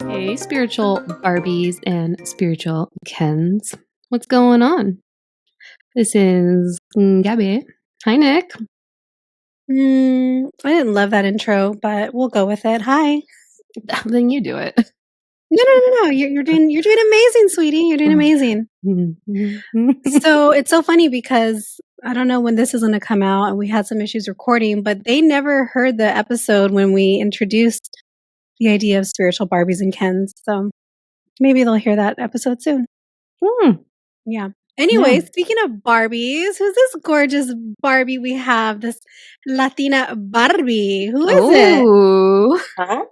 Hey, spiritual Barbies and spiritual Kens. What's going on? This is Gabby. Hi, Nick. I didn't love that intro, but we'll go with it. Hi. Then you do it. No. You're doing amazing, sweetie. You're doing amazing. So it's so funny because I don't know when this is going to come out, and we had some issues recording, but they never heard the episode when we introduced the idea of spiritual Barbies and Kens. So maybe they'll hear that episode soon. Yeah. Anyway, Speaking of Barbies, who's this gorgeous Barbie we have? This Latina Barbie. Who is it? Huh?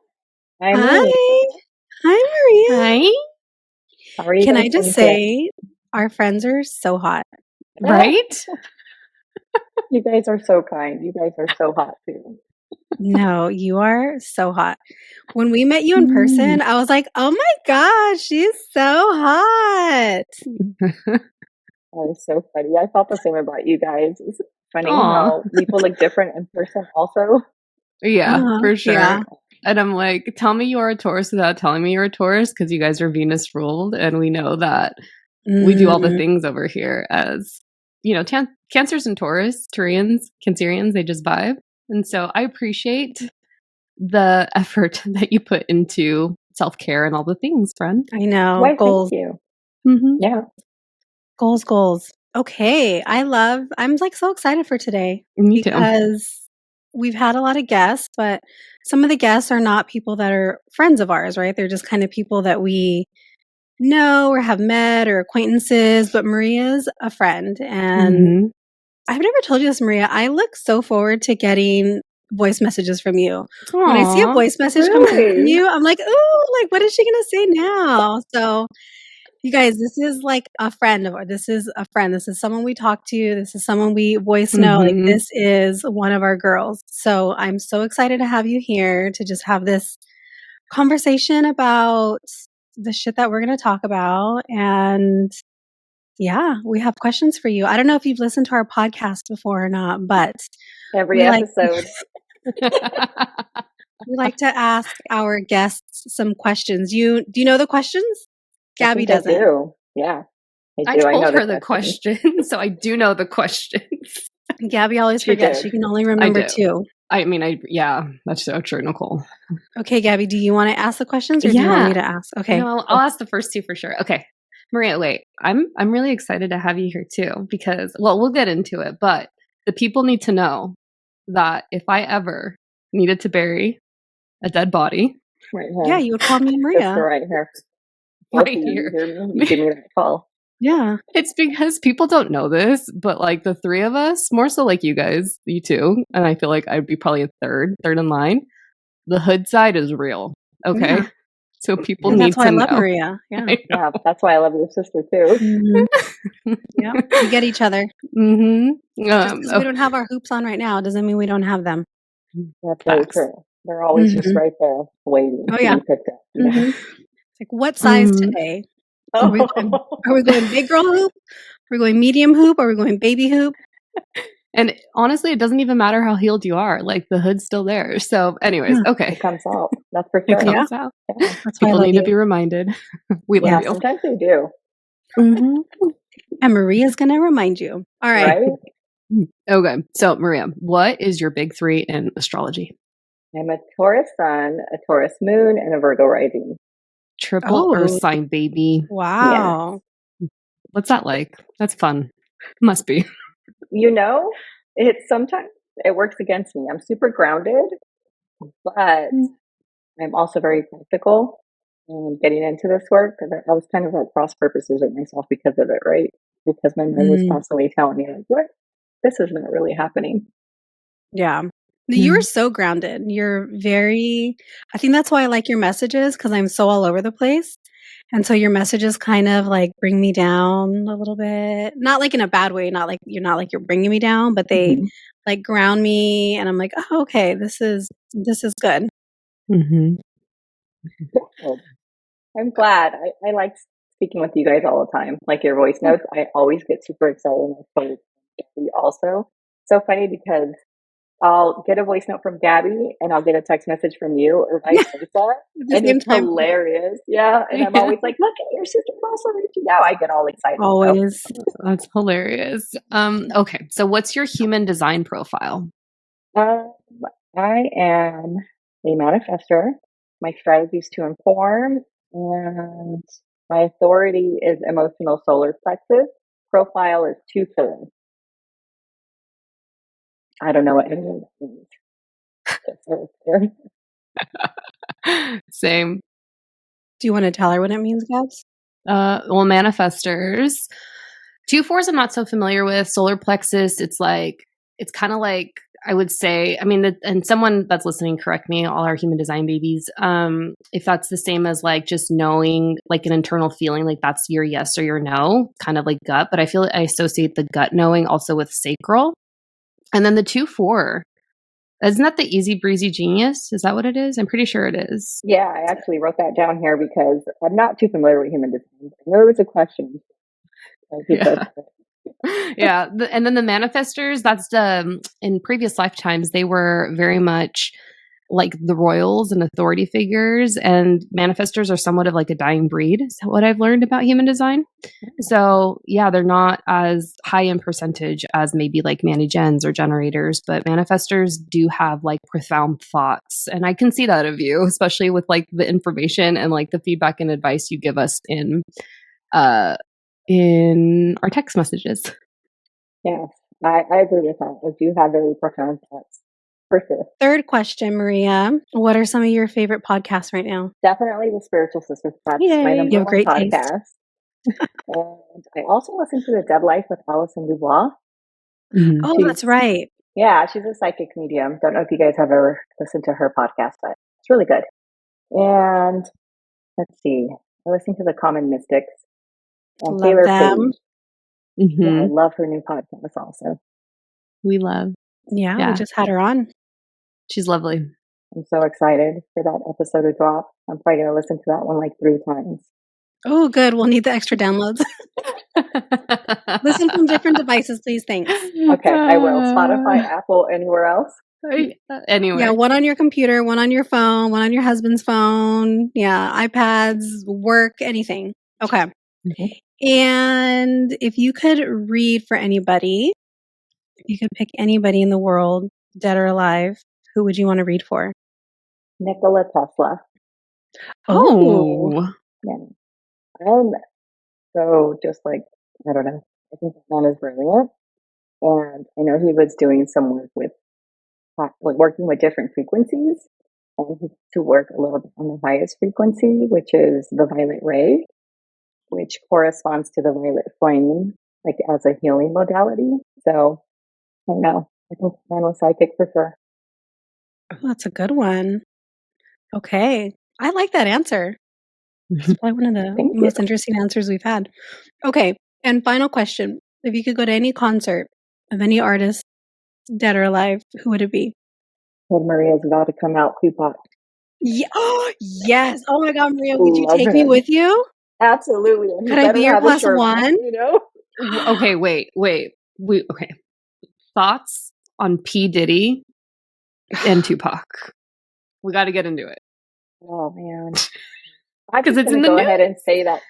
Hi, Maria. Hi. How are you? Can I just say, our friends are so hot, right? You guys are so kind. You guys are so hot too. No, you are so hot. When we met you in person, I was like, oh my gosh, she's so hot. That was so funny. I felt the same about you guys. It's funny how people look different in person also. Yeah, for sure. Yeah. And I'm like, tell me you're a Taurus without telling me you're a Taurus, because you guys are Venus ruled, and we know that we do all the things over here as, Cancers and Cancerians, they just vibe. And so I appreciate the effort that you put into self-care and all the things, friend. I know. Why, goals. Thank you. Mm-hmm. Yeah. Goals. Okay. I'm like so excited for today. Me too. Because we've had a lot of guests, but some of the guests are not people that are friends of ours, right? They're just kind of people that we know or have met or acquaintances, but Maria's a friend. And I've never told you this, Maria. I look so forward to getting voice messages from you. Aww, when I see a voice message come from you, I'm like, ooh, like, what is she going to say now? So you guys, this is like a friend of ours. This is a friend. This is someone we talk to. This is someone we voice know. Like, this is one of our girls. So I'm so excited to have you here to just have this conversation about the shit that we're going to talk about. And yeah, we have questions for you. I don't know if you've listened to our podcast before or not, but every episode. We like to ask our guests some questions. Do you know the questions? Gabby doesn't. I do. Yeah. I told her the questions, so I do know the questions. Gabby always forgets. She can only remember two. That's so true, Nichole. Okay, Gabby, do you want to ask the questions or do you want me to ask? Okay. No, I'll ask the first two for sure. Okay. Maria, wait. I'm really excited to have you here too, because, well, we'll get into it, but the people need to know that if I ever needed to bury a dead body, right here. Yeah, you would call me Maria. Just right here. Right here. You give me that call. Yeah. It's because people don't know this, but like the three of us, more so like you guys, you two, and I feel like I'd be probably a third in line. The hood side is real. Okay. Yeah. So people need to know. That's why I love Maria. Yeah. Yeah, that's why I love your sister too. Yeah, we get each other. Just because we don't have our hoops on right now doesn't mean we don't have them. That's very true. They're always just right there waiting to be picked up. It's like, what size today? Are we going big girl hoop? Are we going medium hoop? Are we going baby hoop? And honestly, it doesn't even matter how healed you are. Like, the hood's still there. So anyways, okay. It comes out. That's for sure. It comes out. Yeah. People need to be reminded. We love you. Sometimes they do. And Maria's going to remind you. All right. Okay. So Maria, what is your big three in astrology? I'm a Taurus sun, a Taurus moon, and a Virgo rising. Triple Earth sign, baby. Wow. Yeah. What's that like? That's fun. Must be. Sometimes it works against me. I'm super grounded, but I'm also very practical getting into this work. I was kind of at cross purposes with myself because of it, right? Because my mind was constantly telling me, like, what? This is not really happening. Yeah. You're so grounded. I think that's why I like your messages, because I'm so all over the place. And so your messages kind of like bring me down a little bit, not like in a bad way, not like you're bringing me down, but they like ground me. And I'm like, oh, okay, this is good. I'm glad. I like speaking with you guys all the time. Like your voice notes, I always get super excited. And I also, so funny because I'll get a voice note from Gabby and I'll get a text message from you or vice versa. At the And same it's time. hilarious. Yeah. And I'm always like, look at your sister also reaching out. I get all excited. Always. That's hilarious. Okay. So what's your human design profile? I am a manifester. My strategy is to inform, and my authority is emotional solar plexus. Profile is 2 I don't know what any of that means. Same. Do you want to tell her what it means, Gabs? Well, manifestors. 2/4s I'm not so familiar with. Solar plexus, it's kind of like, I would say, I mean, and someone that's listening, correct me, all our human design babies, if that's the same as like just knowing, like an internal feeling, like that's your yes or your no, kind of like gut. But I feel I associate the gut knowing also with sacral. And then the 2/4, isn't that the easy breezy genius? Is that what it is? I'm pretty sure it is. Yeah, I actually wrote that down here because I'm not too familiar with human design. I know it was a question. Yeah. And then the manifestors, that's in previous lifetimes, they were very much like the royals and authority figures, and manifestors are somewhat of like a dying breed, is what I've learned about human design. So yeah, they're not as high in percentage as maybe like mani-gens or generators, but manifestors do have like profound thoughts. And I can see that of you, especially with like the information and like the feedback and advice you give us in our text messages. Yes, I agree with that. I do have very profound thoughts, for sure. Third question, Maria. What are some of your favorite podcasts right now? Definitely the Spiritual Sisters. That's my number You have one great podcast. And I also listen to The Dead Life with Alison Dubois. Oh, that's right. Yeah, she's a psychic medium. Don't know if you guys have ever listened to her podcast, but it's really good. And let's see, I listen to The Common Mystics and Love Taylor them. Page. Yeah, I love her new podcast also. We love. Yeah, we just had her on. She's lovely. I'm so excited for that episode to drop. I'm probably going to listen to that one like 3 times. Oh, good. We'll need the extra downloads. Listen from different devices, please. Thanks. Okay, I will. Spotify, Apple, anywhere else? Anywhere. Yeah, one on your computer, one on your phone, one on your husband's phone. Yeah, iPads, work, anything. Okay. And if you could read for anybody, if you could pick anybody in the world, dead or alive, who would you want to read for? Nikola Tesla. Oh. Yeah. I'm so just like, I don't know. I think that man is brilliant. And I know he was doing some work with, like, working with different frequencies. And he to work a little bit on the highest frequency, which is the violet ray, which corresponds to the violet flame, like as a healing modality. So I don't know. I think the man was psychic for sure. Oh, that's a good one. Okay. I like that answer. It's probably one of the most interesting answers we've had. Okay. And final question. If you could go to any concert of any artist, dead or alive, who would it be? When Maria's about to come out, Tupac. Yeah. Yes. Oh my God, Maria, would you take me with you? Absolutely. And could I be your plus one? You know? Okay, wait. Okay. Thoughts on P. Diddy and Tupac? We got to get into it. Oh man. I'm because it's in the go news. ahead and say that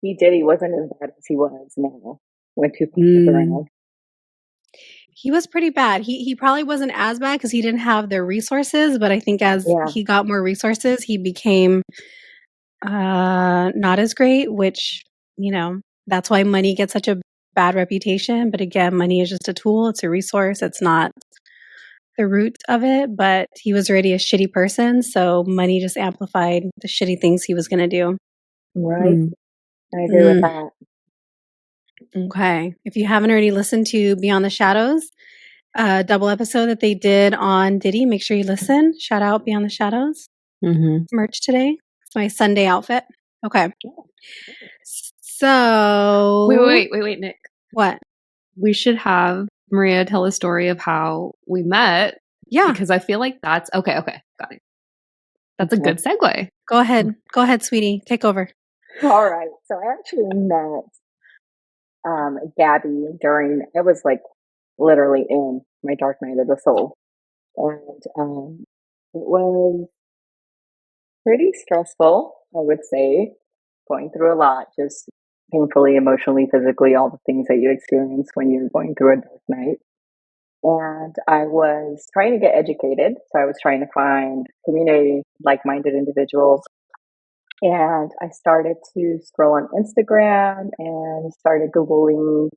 P. Diddy wasn't as bad as he was now when Tupac was around. He was pretty bad. He probably wasn't as bad because he didn't have the resources, but I think as he got more resources, he became not as great, which, you know, that's why money gets such a bad reputation. But again, money is just a tool. It's a resource. It's not the root of it, but he was already a shitty person. So money just amplified the shitty things he was going to do. Right. I agree with that. Okay. If you haven't already listened to Beyond the Shadows, double episode that they did on Diddy, make sure you listen. Shout out Beyond the Shadows. Merch today. It's my Sunday outfit. Okay. So wait, Nick. What? We should have Maria tell a story of how we met. Yeah. Because I feel like that's okay, got it. That's a good segue. Go ahead, sweetie. Take over. All right. So I actually met Gabby during, it was like literally in my dark night of the soul. And it was pretty stressful, I would say, going through a lot, just painfully, emotionally, physically, all the things that you experience when you're going through a dark night. And I was trying to get educated. So I was trying to find community, like minded individuals. And I started to scroll on Instagram and started Googling,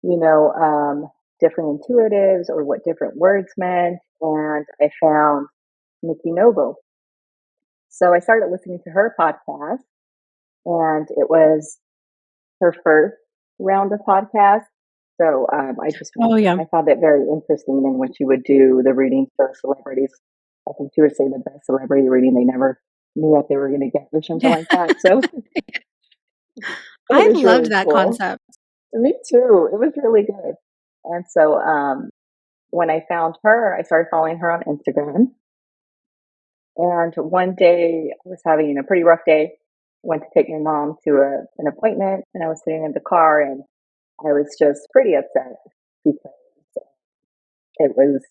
you know, different intuitives or what different words meant. And I found Nikki Noble. So I started listening to her podcast, and it was her first round of podcasts. So I found it very interesting. And when she would do the readings for celebrities, I think she would say the best celebrity reading they never knew what they were going to get or something like that. So I it was loved really that cool. concept. Me too. It was really good. And so when I found her, I started following her on Instagram. And one day I was having a pretty rough day. Went to take my mom to an appointment, and I was sitting in the car, and I was just pretty upset because it was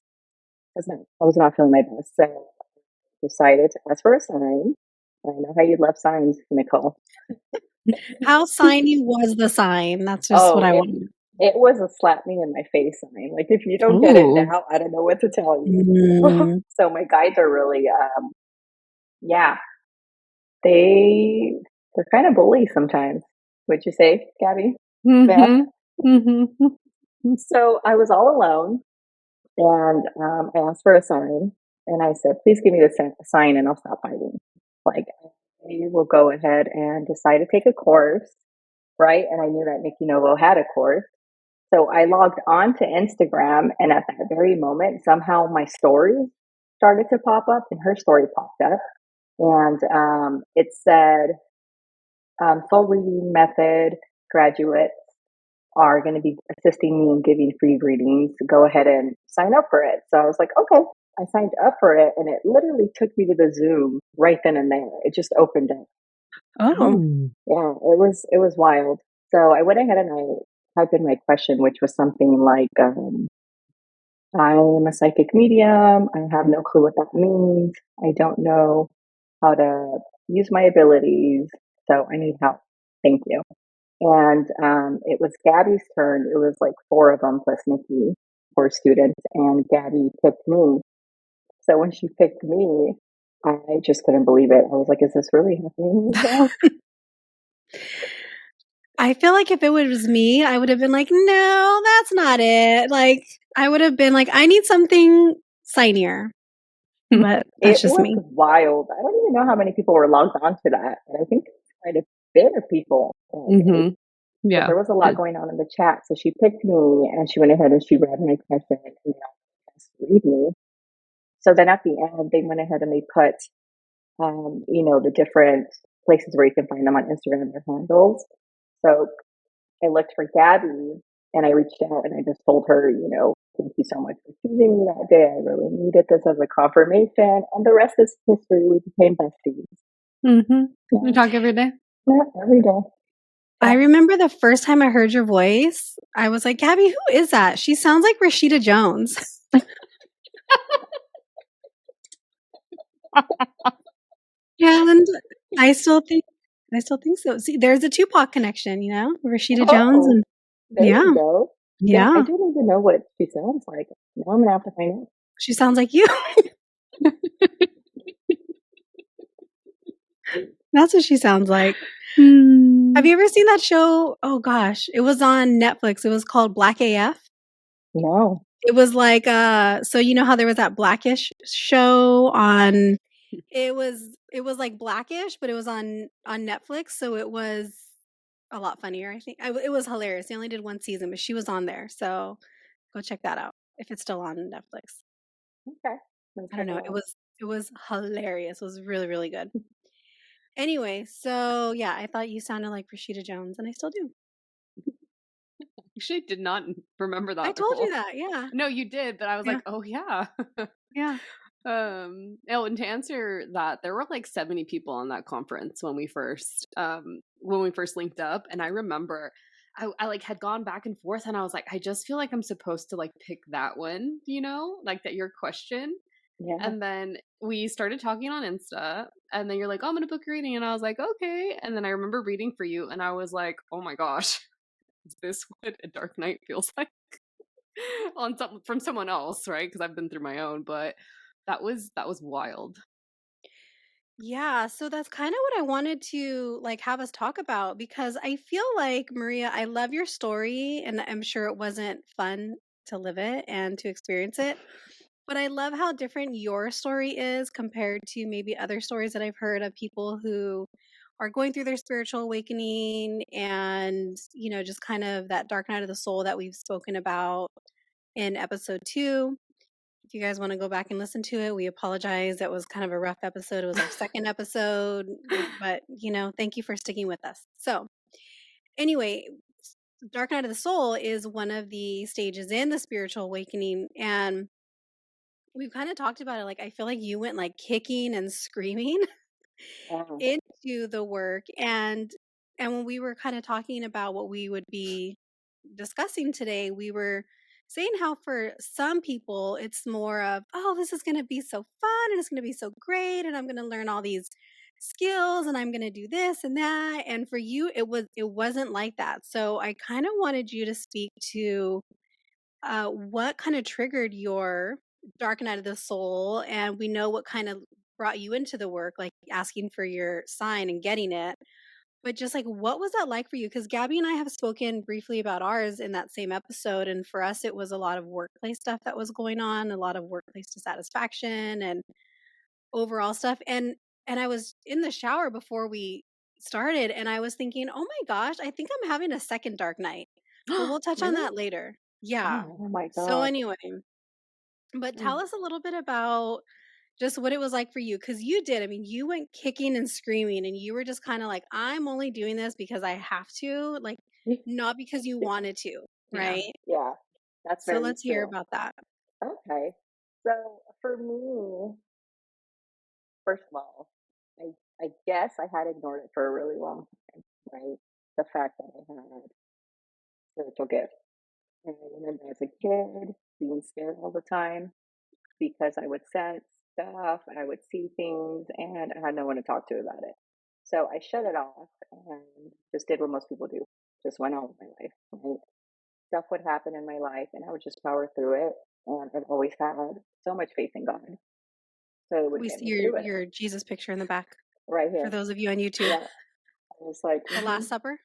I was not feeling my best. So I decided to ask for a sign. I know how you love signs, Nichole. How signy was the sign? That's just what Oh, I want. it was a slap me in my face sign. Like if you don't get it Ooh. now, I don't know what to tell you. So my guides are really, yeah, they're kind of bully sometimes. Would you say, Gabby? Yeah. So I was all alone, and I asked for a sign, and I said, "Please give me the sign, and I'll stop fighting." Like I will go ahead and decide to take a course, right? And I knew that Nikki Novo had a course. So I logged on to Instagram, and at that very moment, somehow my story started to pop up, and her story popped up. And it said, full reading method graduates are going to be assisting me in giving free readings. Go ahead and sign up for it. So I was like, okay. I signed up for it, and it literally took me to the Zoom right then and there. It just opened up. Oh. Yeah, it was wild. So I went ahead and I typed in my question, which was something like, I am a psychic medium. I have no clue what that means. I don't know how to use my abilities. So I need help. Thank you. And it was Gabby's turn. It was like four of them plus Nikki, four students, and Gabby picked me. So when she picked me, I just couldn't believe it. I was like, is this really happening right now? I feel like if it was me, I would have been like, no, that's not it. Like, I would have been like, I need something signier. But that's It just was me. wild. I don't even know how many people were logged on to that. And I think quite a bit of people. Yeah. There was a lot going on in the chat. So she picked me, and she went ahead and she read my question, and they all asked to read me. So then at the end, they went ahead and they put, the different places where you can find them on Instagram and their handles. So I looked for Gabby, and I reached out and I just told her, thank you so much for choosing me that day. I really needed this as a confirmation. And the rest is history. We became besties. We talk every day. Yeah, every day. I remember the first time I heard your voice, I was like, Gabby, who is that? She sounds like Rashida Jones. And I still think so. See, there's a Tupac connection, Rashida Jones, and there you go. Yeah. I don't even know what she sounds like. Now I'm gonna have to find out. She sounds like you. That's what she sounds like. Have you ever seen that show? Oh gosh, it was on Netflix. It was called Black AF. No. It was like so you know how there was that Blackish show on it was like Blackish, but it was on Netflix, so it was a lot funnier, I think. It was hilarious. They only did one season, but she was on there. So go check that out if it's still on Netflix. Okay. I don't know. It was hilarious. It was really, really good. Anyway, so yeah, I thought you sounded like Rashida Jones, and I still do. Actually, did not remember that. I told you that, yeah. No, you did, but I was like, oh yeah. Yeah. And to answer that, there were like 70 people on that conference when we first linked up, and I remember I like had gone back and forth, and I was like, I just feel like I'm supposed to like pick that one, like that your question. Yeah. And then we started talking on Insta, and then you're like, oh, I'm gonna book a reading, and I was like, okay. And then I remember reading for you, and I was like, oh my gosh, is this what a dark night feels like on some from someone else, right? Because I've been through my own, but that was wild. Yeah, so that's kind of what I wanted to like have us talk about because I feel like Maria, I love your story and I'm sure it wasn't fun to live it and to experience it. But I love how different your story is compared to maybe other stories that I've heard of people who are going through their spiritual awakening and, just kind of that dark night of the soul that we've spoken about in episode 2. If you guys want to go back and listen to it, we apologize. That was kind of a rough episode. It was our second episode, but thank you for sticking with us. So, anyway, Dark Night of the Soul is one of the stages in the spiritual awakening, and we've kind of talked about it. Like, I feel like you went like kicking and screaming Oh, into the work, and when we were kind of talking about what we would be discussing today, we were saying how for some people it's more of, oh, this is going to be so fun and it's going to be so great and I'm going to learn all these skills and I'm going to do this and that. And for you it wasn't like that. So I kind of wanted you to speak to what kind of triggered your dark night of the soul, and we know what kind of brought you into the work, like asking for your sign and getting it. But just like, what was that like for you? Because Gabby and I have spoken briefly about ours in that same episode. And for us, it was a lot of workplace stuff that was going on, a lot of workplace dissatisfaction and overall stuff. And I was in the shower before we started and I was thinking, oh my gosh, I think I'm having a second dark night. But we'll touch on Really? that later. Yeah. oh my So God. anyway, but tell Mm. us a little bit about just what it was like for you, because you did. I mean, you went kicking and screaming, and you were just kind of like, I'm only doing this because I have to, like, not because you wanted to, Yeah. right? Yeah, that's So very let's hear true. about that. Okay. So for me, first of all, I guess I had ignored it for a really long time, right? The fact that I had spiritual gifts. And I remember as a kid being scared all the time because I would sense stuff, I would see things, and I had no one to talk to about it. So I shut it off and just did what most people do. Just went on with my life. Right? Stuff would happen in my life and I would just power through it. And I've always had so much faith in God. So it would We get see me your through it. your Jesus picture in the back Right for here. those of you on YouTube. Yeah. I was like, The Last Supper.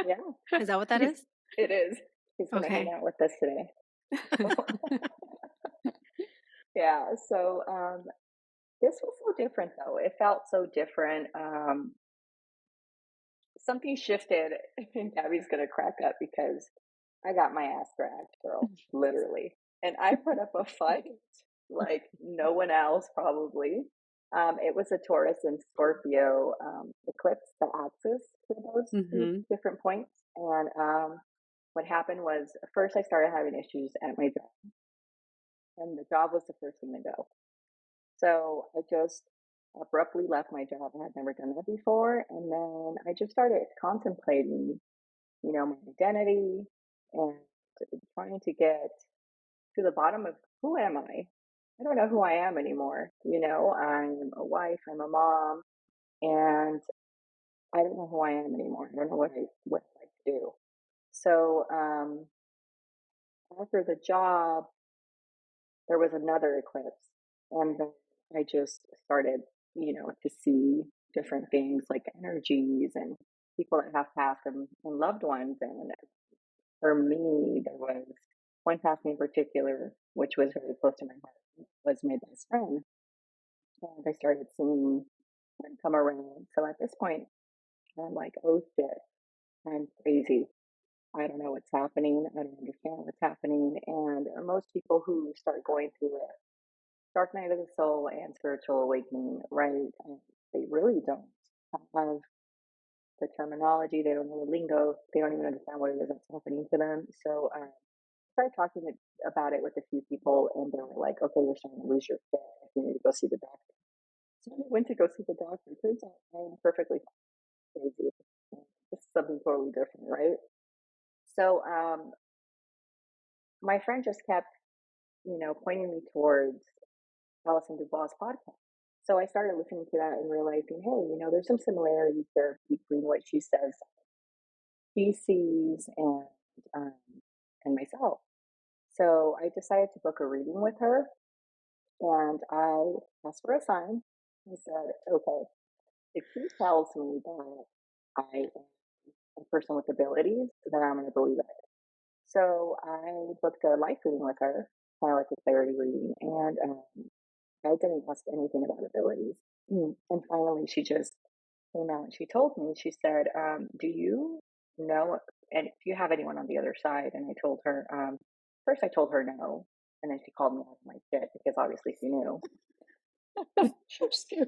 yeah, Is that what that is? it is. He's going to hang Okay. out with us today. Yeah. So this was so different, though. It felt so different. Something shifted, and Gabby's going to crack up because I got my ass dragged, girl, literally. And I put up a fight like no one else, probably. It was a Taurus and Scorpio eclipse, the axis for those two Mm-hmm. different points. And what happened was, first I started having issues at my job, and the job was the first thing to go. So I just abruptly left my job. I had never done that before. And then I just started contemplating, my identity and trying to get to the bottom of who am I? I don't know who I am anymore. I'm a wife, I'm a mom, and I don't know who I am anymore. I don't know what I like to do. So after the job, there was another eclipse, and then I just started, to see different things like energies and people that have passed and loved ones. And for me, there was one passing in particular, which was very close to my heart, was my best friend. And I started seeing him come around. So at this point, I'm like, oh shit, I'm crazy. I don't know what's happening. I don't understand what's happening. And most people who start going through it, dark night of the soul and spiritual awakening, right? And they really don't have the terminology. They don't know the lingo. They don't even understand what it is that's happening to them. So I started talking about it with a few people, and they were like, "Okay, you're starting to lose your faith. You need to go see the doctor." So I went to go see the doctor. Turns out I'm perfectly crazy. This is something totally different, right? So my friend just kept, pointing me towards Alison Dubois' podcast. So I started listening to that and realizing, hey, there's some similarities there between what she says, he sees, um, and myself. So I decided to book a reading with her, and I asked for a sign. I said, okay, if she tells me that I am a person with abilities, then I'm going to believe it. So I booked a life reading with her, kind of like a clarity reading, and I didn't ask anything about abilities. And finally, she just came out and she told me, she said, do you know, and do you have anyone on the other side? And I told her, first I told her no. And then she called me out of my shit because obviously she knew. She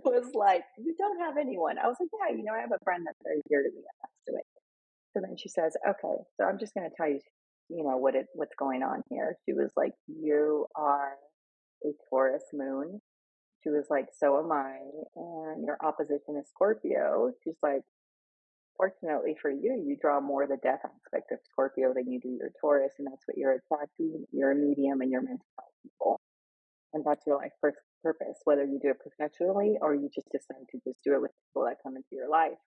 was like, you don't have anyone. I was like, yeah, I have a friend that's very dear to me that passed away. So then she says, okay, so I'm just going to tell you, what's going on here. She was like, you are a Taurus moon. She was like, so am I, and your opposition is Scorpio. She's like, fortunately for you, you draw more the death aspect of Scorpio than you do your Taurus, and that's what you're attracting. You're a medium and you're meant to help people. And that's your life purpose, whether you do it professionally or you just decide to just do it with people that come into your life.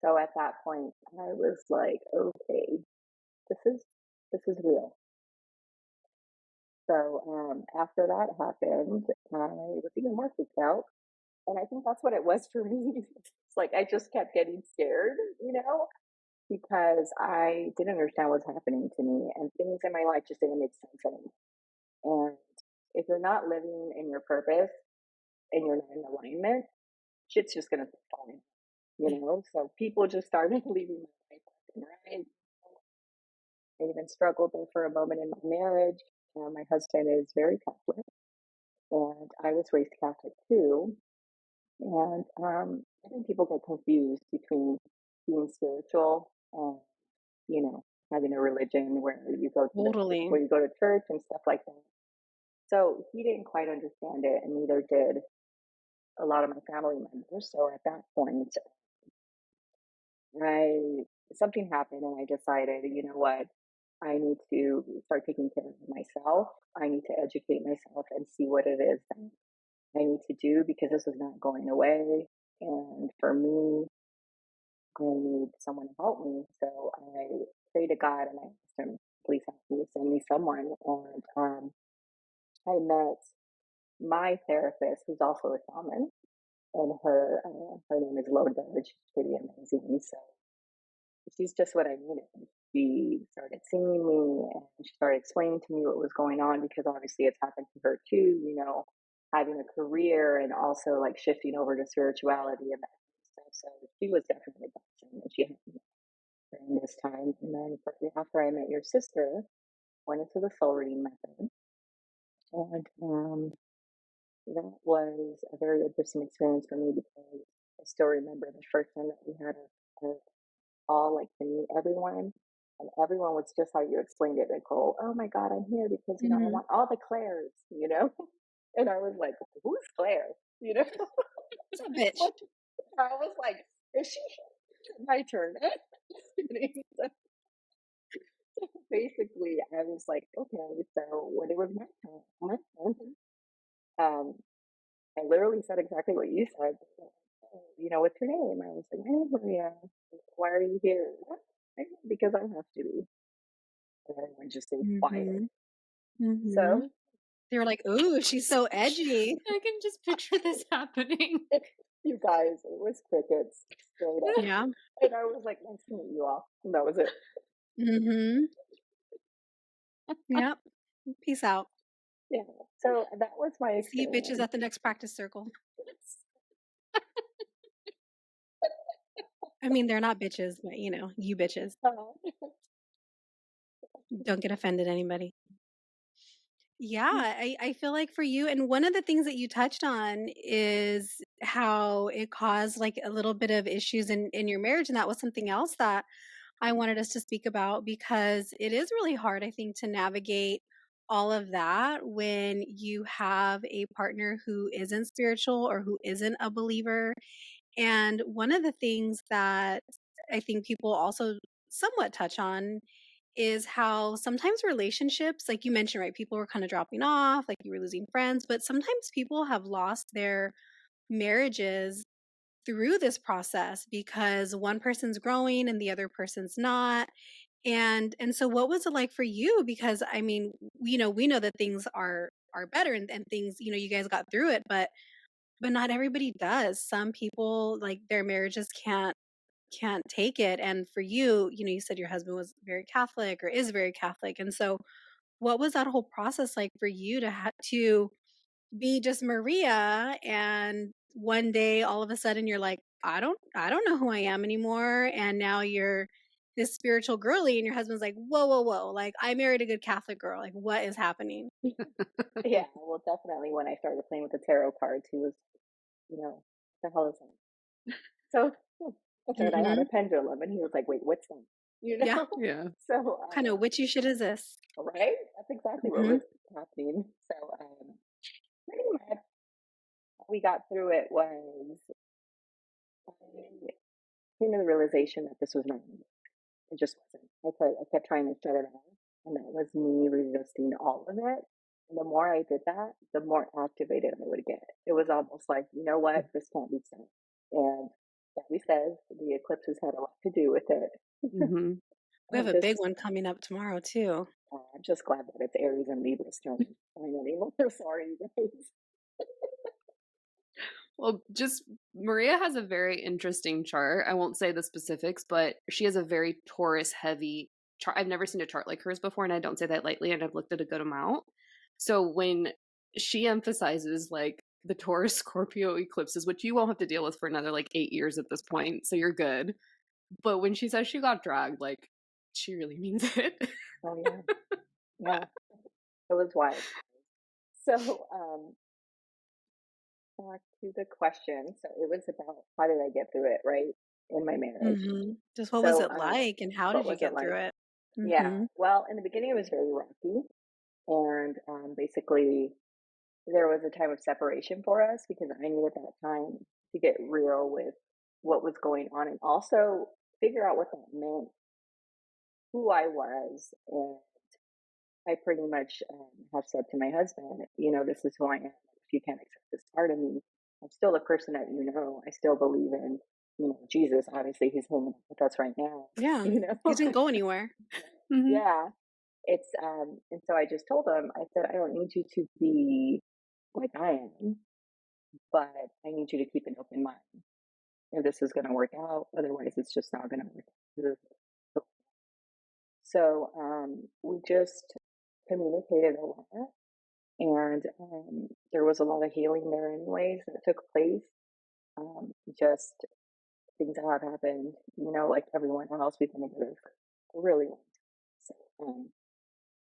So at that point, I was like, okay, this is real. So after that happened, I was even more freaked out. And I think that's what it was for me. It's like I just kept getting scared, because I didn't understand what was happening to me, and things in my life just didn't make sense anymore. And if you're not living in your purpose and you're not in alignment, shit's just gonna fall in. So people just started leaving my life left and right. I even struggled there for a moment in my marriage. My husband is very Catholic, and I was raised Catholic too. And I think people get confused between being spiritual and, having a religion where you go to church and stuff like that. So he didn't quite understand it, and neither did a lot of my family members. So at that point, something happened, and I decided, you know what, I need to start taking care of myself. I need to educate myself and see what it is that I need to do, because this was not going away. And for me, I need someone to help me. So I prayed to God and I asked him, please help me, send me someone. And I met my therapist, who's also a shaman, and her name is Loda. She's pretty amazing. So she's just what I needed. She started seeing me and she started explaining to me what was going on, because obviously it's happened to her too, having a career and also like shifting over to spirituality and that kind of stuff. So she was definitely a blessing, and she helped me during this time. And then after I met your sister, went into the soul reading method. And that was a very interesting experience for me, because I still remember the first time that we had a call, like to meet everyone. And everyone was just how you explained it, Nichole. Oh my God, I'm here because, I want all the Claires. And I was like, who's Claire? It's a bitch. I was like, is she my turn? So basically, I was like, okay, so when it was my turn, I literally said exactly what you said. What's your name? I was like, my name's Maria. Why are you here? Because I have to be. And everyone just stayed quiet. So they were like, ooh, she's so edgy. I can just picture this happening. you guys, it was crickets straight up. Yeah. And I was like, nice to meet you all. And that was it. Yep. Peace out. Yeah. So that was my experience. See you bitches at the next practice circle. I mean, they're not bitches, but you bitches. Don't get offended, anybody. Yeah, I feel like for you, and one of the things that you touched on is how it caused like a little bit of issues in your marriage. And that was something else that I wanted us to speak about, because it is really hard, I think, to navigate all of that when you have a partner who isn't spiritual or who isn't a believer. And one of the things that I think people also somewhat touch on is how sometimes relationships, like you mentioned, right, people were kind of dropping off, like you were losing friends, but sometimes people have lost their marriages through this process because one person's growing and the other person's not. And so what was it like for you? Because I mean, we know that things are better, and things, you guys got through it, but not everybody does. Some people, like, their marriages can't take it. And for you, you said your husband was very Catholic, or is very Catholic. And so what was that whole process like for you to be just Maria, and one day all of a sudden you're like, I don't know who I am anymore, and now you're this spiritual girly, and your husband's like, whoa, whoa, whoa, like, I married a good Catholic girl, like, what is happening? Yeah, well, definitely when I started playing with the tarot cards, he was, what the hell is that? So I said I had a pendulum, and he was like, wait, what's that? Yeah. Yeah. So What kind of witchy shit is this? right? That's exactly what was happening. So pretty much how we got through it was I came to the realization that this was not me. It just wasn't. I kept trying to shut it off, and that was me resisting all of it. And the more I did that, the more activated I would get. It was almost like, you know what, this can't be said. And Gabby says the eclipses had a lot to do with it. Mm-hmm. We have a big one coming up tomorrow too. I'm just glad that it's Aries and Libra turn. Finally, I'm sorry, you guys. Well, just Maria has a very interesting chart. I won't say the specifics, but she has a very Taurus heavy chart. I've never seen a chart like hers before, and I don't say that lightly, and I've looked at a good amount. So when she emphasizes like the Taurus Scorpio eclipses, which you won't have to deal with for another like 8 years at this point, so you're good. But when she says she got dragged, like, she really means it. Oh yeah, yeah, it was wild. So back to the question. So it was about how did I get through it, right, in my marriage. Just what was So it like, and how what did you was it get like? through it? Yeah, well, in the beginning it was very rocky, and basically there was a time of separation for us because I needed that time to get real with what was going on, and also figure out what that meant, who I was. And I pretty much have said to my husband, this is who I am. If you can't accept this part of me, I'm still the person that you know. I still believe in, Jesus. Obviously, he's hanging with us right now. Yeah, he didn't go anywhere. Yeah, it's and so I just told him, I said, I don't need you to be like I am, but I need you to keep an open mind. If this is going to work out, otherwise, it's just not going to work out. So we just communicated a lot. And there was a lot of healing there anyways that took place. Just things that have happened, like everyone else, we've been together for a really long time. So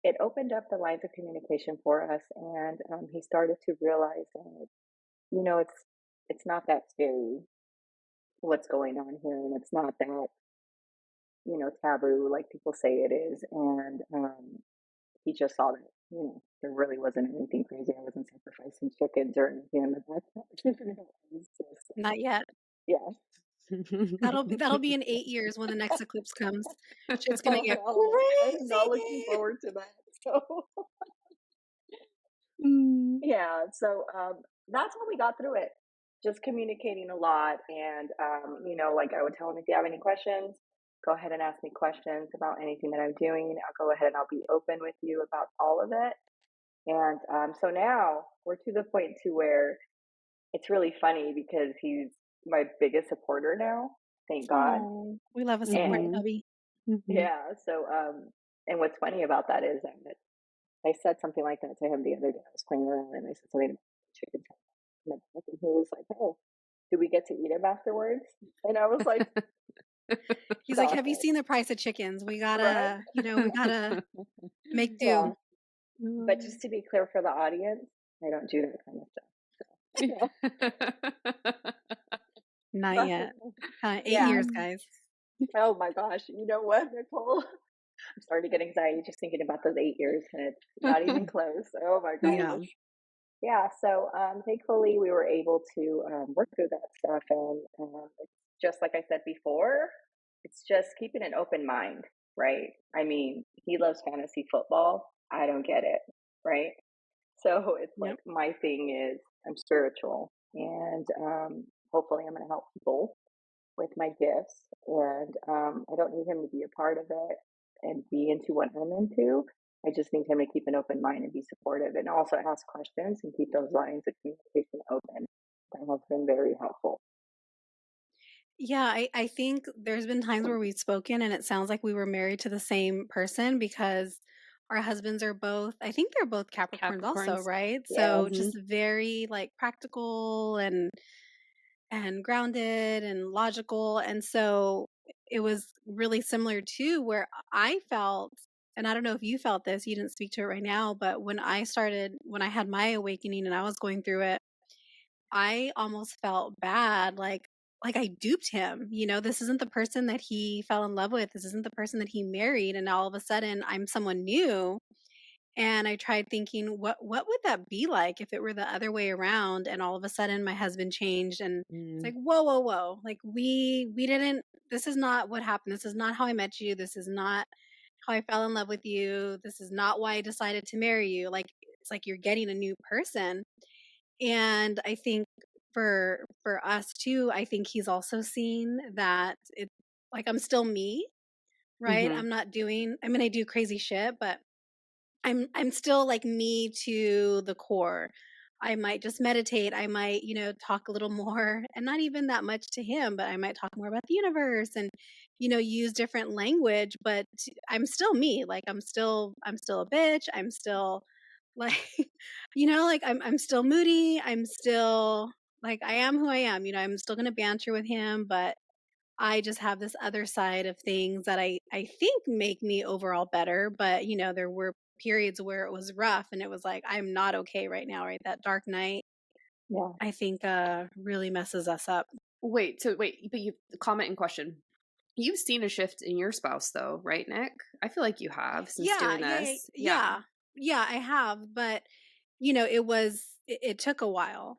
it opened up the lines of communication for us, and he started to realize that, it's not that scary what's going on here, and it's not that, taboo like people say it is. And he just saw that, there really wasn't anything crazy. I wasn't sacrificing chickens or anything in the background. Not yet. Yeah. That'll be in 8 years when the next eclipse comes. Shit's gonna get I'm not looking crazy. forward to that. So yeah, so that's how we got through it. Just communicating a lot, and like I would tell him, if you have any questions, go ahead and ask me questions about anything that I'm doing. I'll go ahead and I'll be open with you about all of it. And so now we're to the point to where it's really funny because he's my biggest supporter now. Thank God. Oh, we love a supporting hubby. Yeah. So, and what's funny about that is that I said something like that to him the other day. I was playing around and I said something about chicken tenders. And he was like, "Oh, do we get to eat them afterwards?" And I was like, he's like, "Have you seen the price of chickens? We gotta, right? we gotta make do." Yeah. But just to be clear for the audience, I don't do that kind of stuff. So. Not yet. 8 years, guys. Oh my gosh. You know what, Nichole? I'm starting to get anxiety just thinking about those 8 years, and it's not even close. Oh my gosh. Yeah. So thankfully we were able to work through that stuff. And it's just like I said before, it's just keeping an open mind, right? I mean, he loves fantasy football. I don't get it, right? So it's Yep. like my thing is I'm spiritual, and hopefully I'm going to help people with my gifts, and I don't need him to be a part of it and be into what I'm into. I just need him to keep an open mind and be supportive, and also ask questions and keep those lines of communication open. That has been very helpful. Yeah, I think there's been times where we've spoken and it sounds like we were married to the same person because our husbands are both, I think they're both Capricorns also, Capricorns. right? Yeah. So just very like practical and grounded and logical. And so it was really similar to where I felt, and I don't know if you felt this, you didn't speak to it right now, but when I had my awakening and I was going through it, I almost felt bad, like I duped him. You know, this isn't the person that he fell in love with. This isn't the person that he married, and all of a sudden I'm someone new. And I tried thinking, what would that be like if it were the other way around and all of a sudden my husband changed and it's like, whoa, whoa, whoa. Like we didn't, this is not what happened. This is not how I met you. This is not how I fell in love with you. This is not why I decided to marry you. Like it's like you're getting a new person. And I think for us too, I think he's also seen that it's like I'm still me, right? Mm-hmm. I'm not doing, I mean, I do crazy shit, but I'm still like me to the core. I might just meditate. I might, talk a little more and not even that much to him, but I might talk more about the universe and, use different language, but I'm still me. Like I'm still a bitch. I'm still like, like I'm still moody. I'm still like, I am who I am. I'm still going to banter with him, but I just have this other side of things that I think make me overall better. But, there were periods where it was rough and it was like, I'm not okay right now, right? That dark night, Yeah. I think, really messes us up. Wait, but you comment in question. You've seen a shift in your spouse though, right, Nick? I feel like you have since Yeah, doing yeah, yeah, this. Yeah. yeah, yeah, I have. But, it took a while.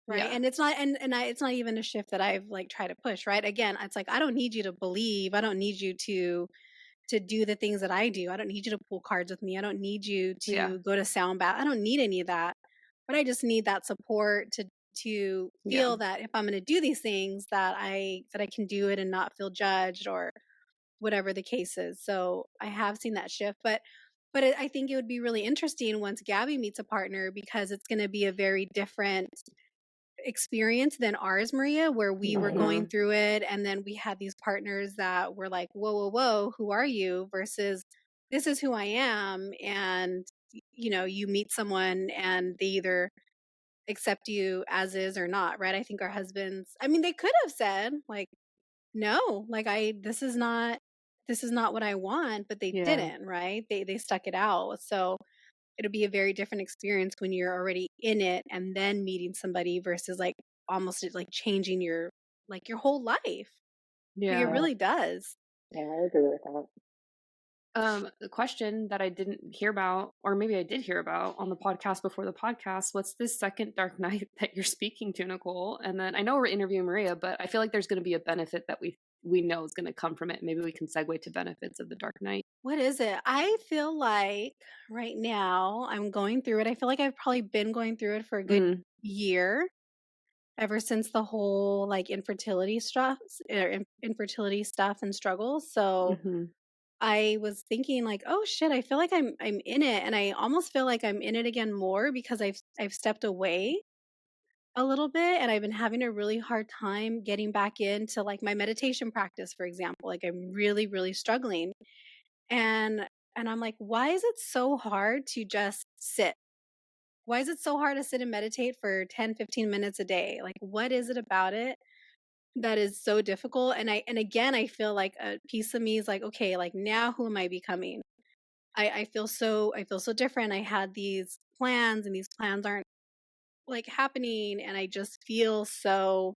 Right. Yeah. And it's not, it's not even a shift that I've like tried to push. Right. Again, it's like, I don't need you to believe. I don't need you to do the things that I do. I don't need you to pull cards with me. I don't need you Yeah. to go to sound bath. I don't need any of that. But I just need that support to Yeah. feel that if I'm going to do these things that I can do it and not feel judged or whatever the case is. So I have seen that shift, but I think it would be really interesting once Gabby meets a partner because it's going to be a very different experience than ours, Maria, where we were going Mm-hmm. through it and then we had these partners that were like, whoa, whoa, whoa, who are you? Versus this is who I am. And, you meet someone and they either accept you as is or not, right? I think our husbands, I mean, they could have said, like, no, like this is not what I want, but they Yeah. didn't, right? They stuck it out. So it'll be a very different experience when you're already in it and then meeting somebody versus like almost like changing your whole life. Like it Yeah. Yeah. really does. Yeah. I agree with that. The question that I didn't hear about, or maybe I did hear about on the podcast before the podcast, what's this second dark night that you're speaking to, Nichole? And then I know we're interviewing Maria, but I feel like there's going to be a benefit that we know is going to come from it. Maybe we can segue to benefits of the dark night. What is it? I feel like right now I'm going through it. I feel like I've probably been going through it for a good year ever since the whole like infertility stuff and struggles. So Mm-hmm. I was thinking like, oh shit, I feel like I'm in it and I almost feel like I'm in it again more because I've stepped away a little bit and I've been having a really hard time getting back into like my meditation practice, for example. Like I'm really, really struggling. And I'm like, why is it so hard to just sit? Why is it so hard to sit and meditate for 10, 15 minutes a day? Like what is it about it that is so difficult? And again, I feel like a piece of me is like, okay, like now who am I becoming? I feel so different. I had these plans and these plans aren't like happening and I just feel so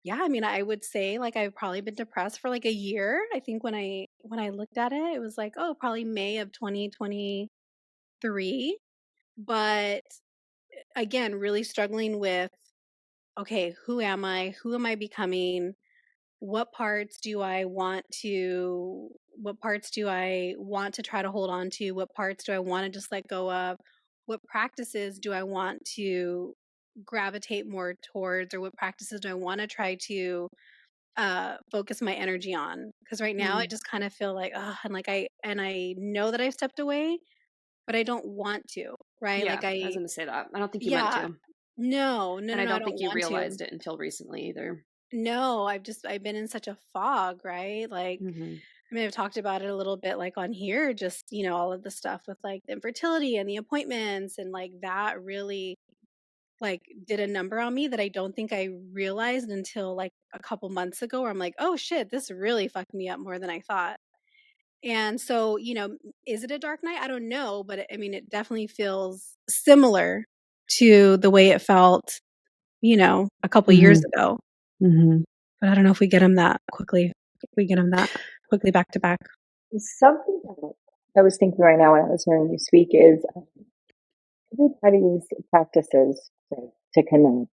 yeah, I mean, I would say like I've probably been depressed for like a year. I think when I looked at it, it was like, oh, probably May of 2023. But again, really struggling with okay, who am I? Who am I becoming? What parts do I want to What parts do I want to try to hold on to? What parts do I want to just let go of? What practices do I want to gravitate more towards, or what practices do I want to try to focus my energy on? Because right now I just kind of feel like, and like I know that I've stepped away, but I don't want to, right? Yeah, Like I was going to say that. I don't think you meant yeah, to. no, And I I don't don't think you want to. realized it until recently either. No, I've been in such a fog, right? Like, Mm-hmm. I mean, I've talked about it a little bit, like on here, just, all of the stuff with like the infertility and the appointments, and like that really like did a number on me that I don't think I realized until like a couple months ago, where I'm like, oh shit, this really fucked me up more than I thought. And so, is it a dark night? I don't know, but I mean, it definitely feels similar to the way it felt, a couple years ago. Mm-hmm. But I don't know if we get them that quickly. If we get them that quickly back to back. Something that I was thinking right now when I was hearing you speak is everybody's practices to connect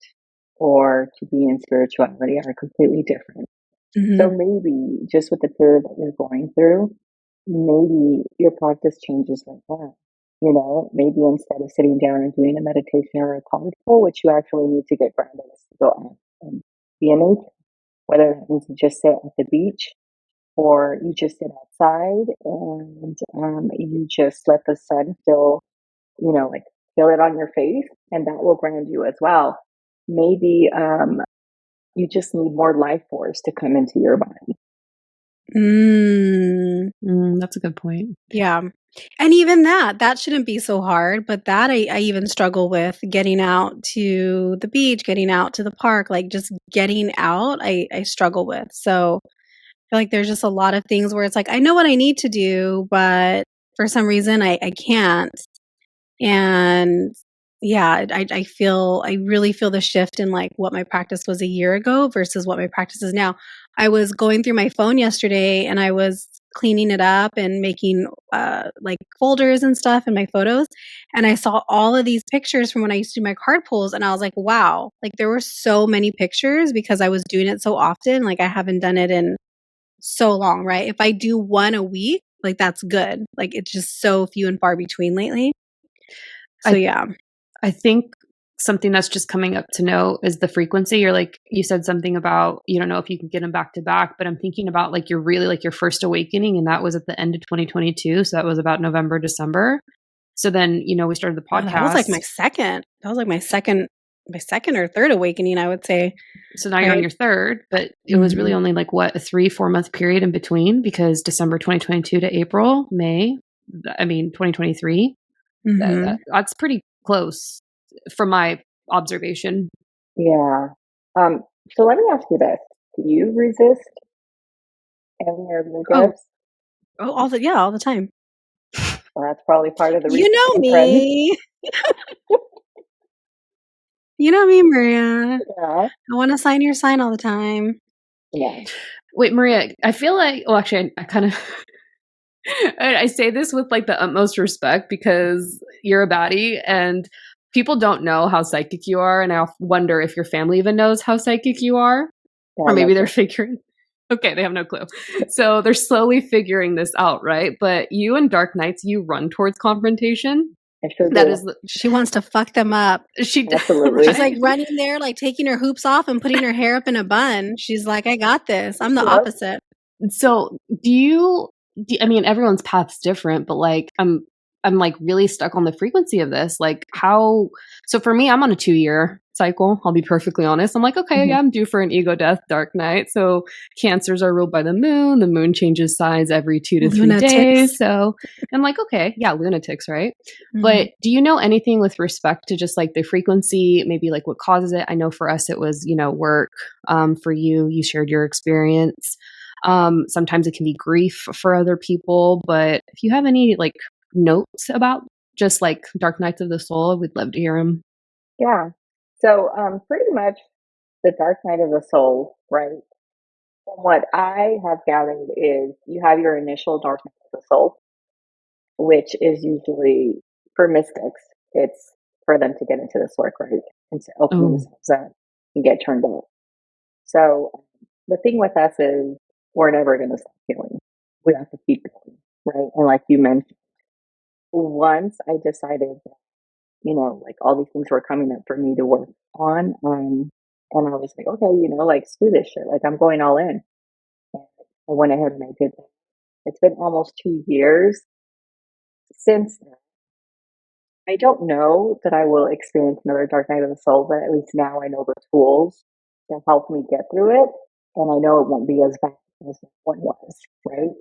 or to be in spirituality are completely different. So maybe just with the period that you're going through, maybe your practice changes like that. Maybe instead of sitting down and doing a meditation or a card pull, which you actually need to get grounded, is to go out and be in nature. Whether that means you just sit at the beach or you just sit outside and you just let the sun like feel it on your face, and that will ground you as well. Maybe you just need more life force to come into your body. That's a good point. Yeah. And even that shouldn't be so hard, but that I even struggle with getting out to the beach, getting out to the park, like just getting out, I struggle with. So I feel like there's just a lot of things where it's like, I know what I need to do, but for some reason I can't. And yeah, I really feel the shift in like what my practice was a year ago versus what my practice is now. I was going through my phone yesterday and I was cleaning it up and making like folders and stuff in my photos. And I saw all of these pictures from when I used to do my card pulls. And I was like, wow, like there were so many pictures because I was doing it so often. Like I haven't done it in so long, right? If I do one a week, like that's good. Like it's just so few and far between lately. So yeah. I think something that's just coming up to know is the frequency. You said something about, you don't know if you can get them back to back, but I'm thinking about like you're really like your first awakening, and that was at the end of 2022. So that was about November, December. So then, we started the podcast. That was like my second. That was like my second or third awakening, I would say. So now you're on your third, but it was really only like a 3-4 month period in between, because December 2022 to April, May, 2023. That's pretty close from my observation. Yeah. So let me ask you this. Do you resist any of your gifts? All the time. Well, that's probably part of the reason. You know me. You know me, Maria. Yeah. I want to sign your sign all the time. Yeah. Wait, Maria, I feel like, well, actually, I kind of, I say this with like the utmost respect because you're a baddie and people don't know how psychic you are. And I wonder if your family even knows how psychic you are. Yeah, or maybe they're figuring, okay, they have no clue. So they're slowly figuring this out, right? But you and Dark Knights, you run towards confrontation. I sure That do. is, she wants to fuck them up. She Absolutely. She's like running there, like taking her hoops off and putting her hair up in a bun. She's like, I got this. I'm the opposite. So everyone's path's different, but like I'm like really stuck on the frequency of this. Like so for me, I'm on a 2-year cycle. I'll be perfectly honest. I'm like, okay, yeah, I'm due for an ego death, dark night. So cancers are ruled by the moon. The moon changes size every 2 to 3 days. So I'm like, okay, yeah, lunatics, right? But do you know anything with respect to just like the frequency, maybe like what causes it? I know for us, it was, work. For you shared your experience. Sometimes it can be grief for other people, but if you have any like notes about just like dark nights of the soul, we'd love to hear them. Yeah. So pretty much the dark night of the soul, right? From what I have gathered is you have your initial dark night of the soul, which is usually for mystics. It's for them to get into this work, right? And to open themselves up and get turned up. So the thing with us is we're never going to stop healing. we have to keep going, right? And like you mentioned, once I decided that, like all these things were coming up for me to work on, and I was like, okay, like screw this shit, like I'm going all in. And I went ahead and I did that. It's been almost 2 years since then. I don't know that I will experience another dark night of the soul, but at least now I know the tools to help me get through it. And I know it won't be as bad as one was, right?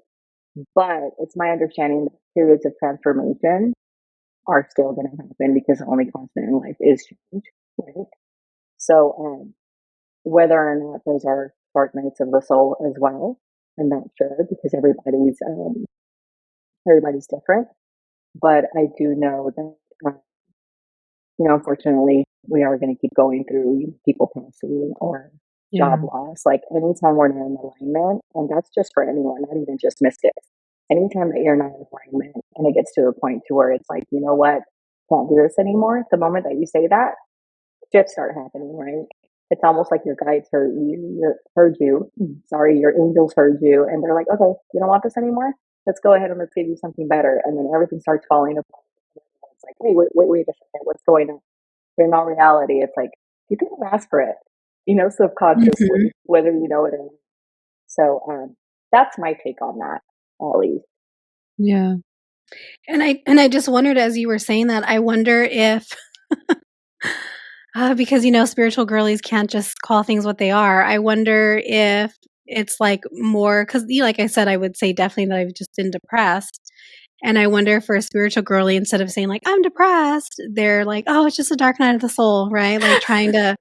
But it's my understanding that periods of transformation are still going to happen because the only constant in life is change, right? So, whether or not those are dark nights of the soul as well, I'm not sure because everybody's different. But I do know that, unfortunately, we are going to keep going through people passing or job loss. Like anytime we're not in alignment, and that's just for anyone, not even just mystics. Anytime that you're not in alignment and it gets to a point to where it's like, you know what, can't do this anymore. The moment that you say that, shifts start happening, right? It's almost like your guides heard you. Sorry, your angels heard you, and they're like, okay, you don't want this anymore. Let's go ahead and let's give you something better. And then everything starts falling apart. It's like, hey, wait a second, what's going on? But in all reality, it's like you could have asked for it, subconsciously, whether you know it or not. So that's my take on that, at least. Yeah. And I just wondered as you were saying that, I wonder if because spiritual girlies can't just call things what they are. I wonder if it's like more because, like I said, I would say definitely that I've just been depressed, and I wonder for a spiritual girly, instead of saying like I'm depressed, they're like, oh, it's just a dark night of the soul, right? Like trying to